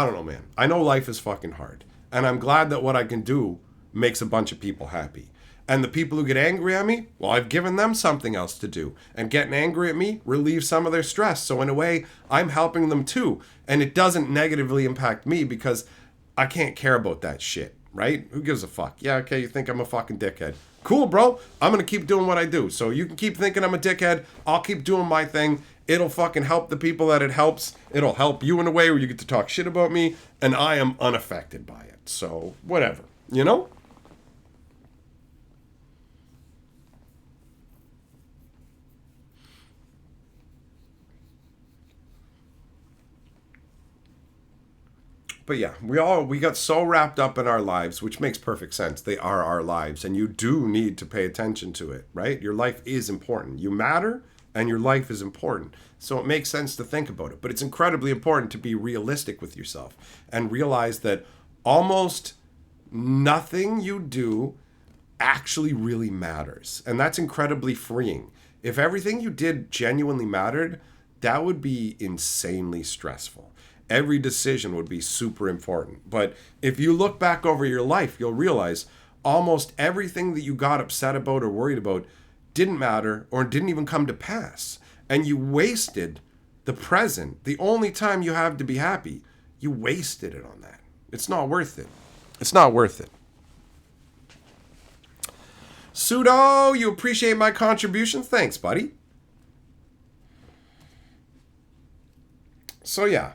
don't know, man. I know life is fucking hard. And I'm glad that what I can do makes a bunch of people happy. And the people who get angry at me, well, I've given them something else to do. And getting angry at me relieves some of their stress. So in a way, I'm helping them too. And it doesn't negatively impact me because I can't care about that shit, right? Who gives a fuck? Yeah, okay, you think I'm a fucking dickhead. Cool, bro. I'm going to keep doing what I do. So you can keep thinking I'm a dickhead. I'll keep doing my thing. It'll fucking help the people that it helps. It'll help you in a way where you get to talk shit about me, and I am unaffected by it. So, whatever. You know? But yeah, we got so wrapped up in our lives, which makes perfect sense. They are our lives, and you do need to pay attention to it, right? Your life is important. You matter, and your life is important. So it makes sense to think about it. But it's incredibly important to be realistic with yourself and realize that almost nothing you do actually really matters. And that's incredibly freeing. If everything you did genuinely mattered, that would be insanely stressful. Every decision would be super important. But if you look back over your life, you'll realize almost everything that you got upset about or worried about didn't matter or didn't even come to pass. And you wasted the present. The only time you have to be happy, you wasted it on that. It's not worth it. It's not worth it. Pseudo, you appreciate my contribution? Thanks, buddy. So yeah,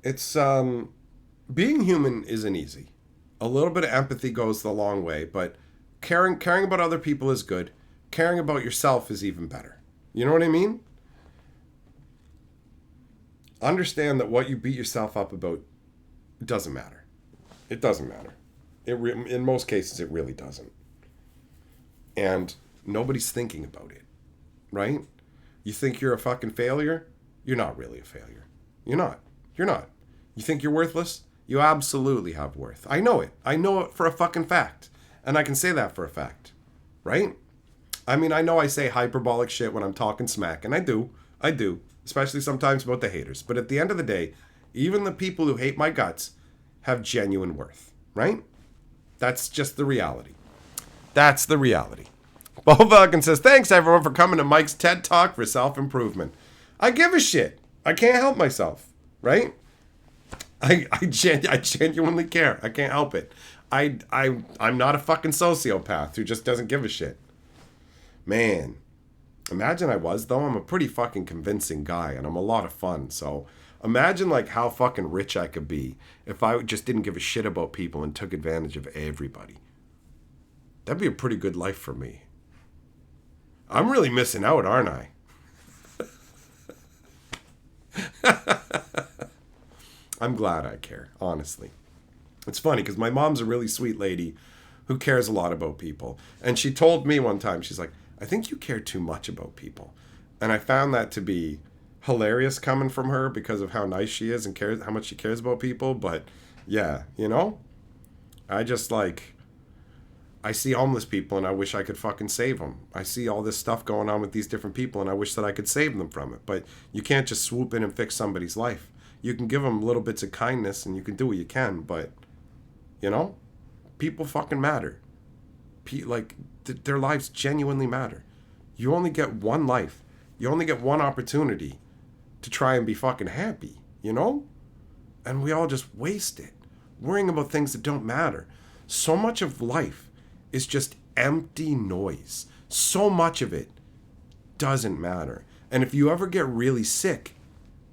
it's being human isn't easy. A little bit of empathy goes the long way, but caring about other people is good. Caring about yourself is even better. You know what I mean? Understand that what you beat yourself up about doesn't matter. It doesn't matter. In most cases, it really doesn't. And nobody's thinking about it, right? You think you're a fucking failure? You're not really a failure. You're not. You're not. You think you're worthless? You absolutely have worth. I know it. I know it for a fucking fact. And I can say that for a fact, right? I mean, I know I say hyperbolic shit when I'm talking smack, and I do. I do. Especially sometimes about the haters. But at the end of the day, even the people who hate my guts have genuine worth, right? That's just the reality. That's the reality. Bo Falcon says, thanks everyone for coming to Mike's TED Talk for self-improvement. I give a shit. I can't help myself, right? I genuinely care. I can't help it. I'm not a fucking sociopath who just doesn't give a shit. Man, imagine I was, though. I'm a pretty fucking convincing guy, and I'm a lot of fun. So imagine like how fucking rich I could be if I just didn't give a shit about people and took advantage of everybody. That'd be a pretty good life for me. I'm really missing out, aren't I? I'm glad I care, honestly. It's funny because my mom's a really sweet lady who cares a lot about people. And she told me one time, she's like, I think you care too much about people. And I found that to be hilarious coming from her because of how nice she is and cares how much she cares about people. But yeah, you know, I just like, I see homeless people and I wish I could fucking save them. I see all this stuff going on with these different people and I wish that I could save them from it. But you can't just swoop in and fix somebody's life. You can give them little bits of kindness and you can do what you can, but, you know, people fucking matter. Their lives genuinely matter. You only get one life. You only get one opportunity to try and be fucking happy, you know? And we all just waste it, worrying about things that don't matter. So much of life is just empty noise. So much of it doesn't matter. And if you ever get really sick,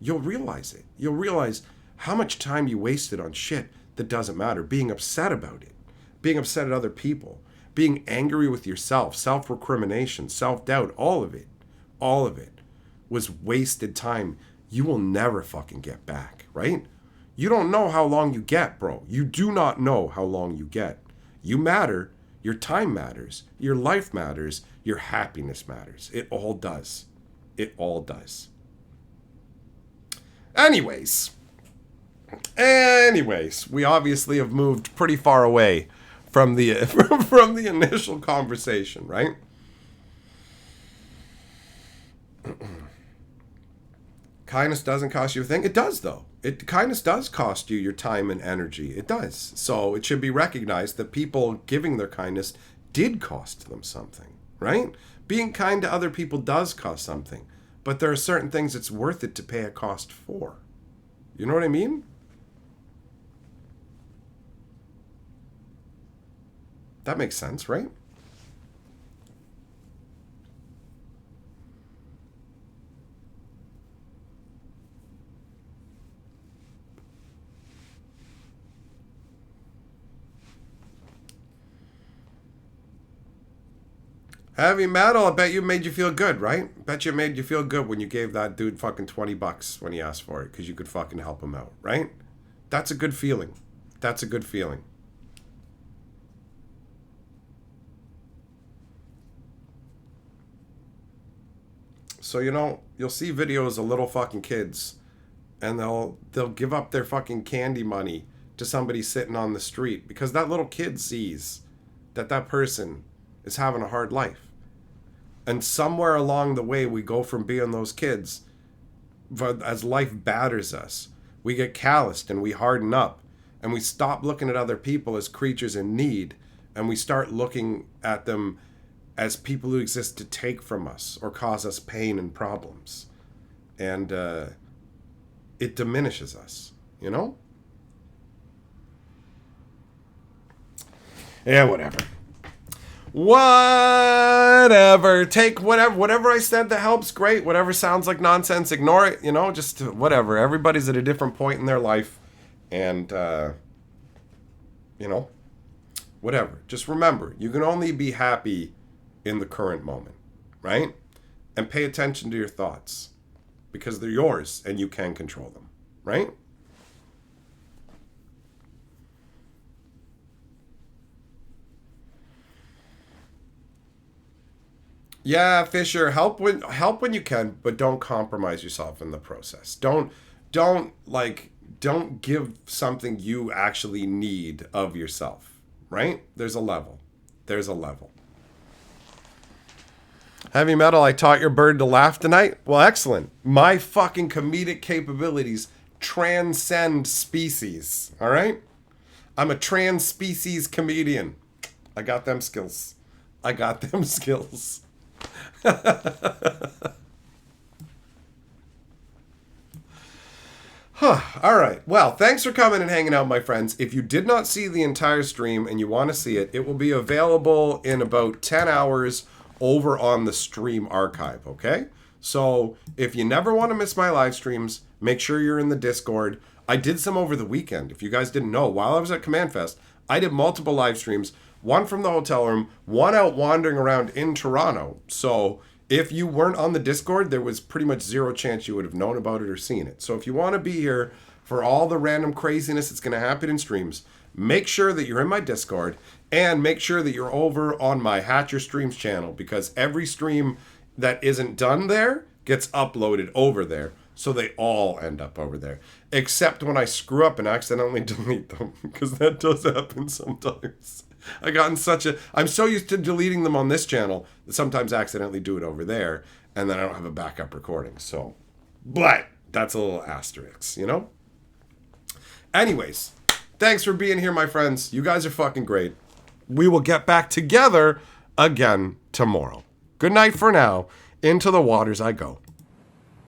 you'll realize it. You'll realize how much time you wasted on shit that doesn't matter. Being upset about it. Being upset at other people. Being angry with yourself. Self-recrimination. Self-doubt. All of it. All of it was wasted time you will never fucking get back, right? You don't know how long you get, bro. You do not know how long you get. You matter. Your time matters. Your life matters. Your happiness matters. It all does. It all does. Anyways, we obviously have moved pretty far away from the from the initial conversation, right? Kindness doesn't cost you a thing. It does, though. Kindness does cost you your time and energy. It does. So it should be recognized that people giving their kindness did cost them something, right? Being kind to other people does cost something. But there are certain things it's worth it to pay a cost for. You know what I mean? That makes sense, right? Heavy metal, I bet you made you feel good, right? Bet you made you feel good when you gave that dude fucking $20 when he asked for it because you could fucking help him out, right? That's a good feeling. That's a good feeling. So, you know, you'll see videos of little fucking kids and they'll give up their fucking candy money to somebody sitting on the street because that little kid sees that person is having a hard life. And somewhere along the way, we go from being those kids, but as life batters us, we get calloused and we harden up and we stop looking at other people as creatures in need and we start looking at them as people who exist to take from us or cause us pain and problems. And it diminishes us, you know? Yeah, whatever. Whatever. Take whatever I said that helps, great. Whatever sounds like nonsense, ignore it, you know? Just whatever. Everybody's at a different point in their life. And, you know, whatever. Just remember, you can only be happy in the current moment, right? And pay attention to your thoughts because they're yours and you can control them, right? Yeah, Fisher, help when you can, but don't compromise yourself in the process. Don't give something you actually need of yourself, right? There's a level. There's a level. Heavy metal, I taught your bird to laugh tonight. Well, excellent. My fucking comedic capabilities transcend species. All right? I'm a trans-species comedian. I got them skills. I got them skills. All right. Well, thanks for coming and hanging out, my friends. If you did not see the entire stream and you want to see it, it will be available in about 10 hours over on the stream archive, okay? So if you never want to miss my live streams, make sure you're in the Discord. I did some over the weekend. If you guys didn't know, while I was at Command Fest, I did multiple live streams, one from the hotel room, one out wandering around in Toronto. So if you weren't on the Discord, there was pretty much zero chance you would have known about it or seen it. So if you want to be here for all the random craziness that's going to happen in streams, make sure that you're in my Discord and make sure that you're over on my Hatch Your Streams channel because every stream that isn't done there gets uploaded over there. So they all end up over there. Except when I screw up and accidentally delete them because that does happen sometimes. I'm so used to deleting them on this channel that sometimes I accidentally do it over there and then I don't have a backup recording. So, but that's a little asterisk, you know? Anyways, thanks for being here, my friends. You guys are fucking great. We will get back together again tomorrow. Good night for now. Into the waters I go.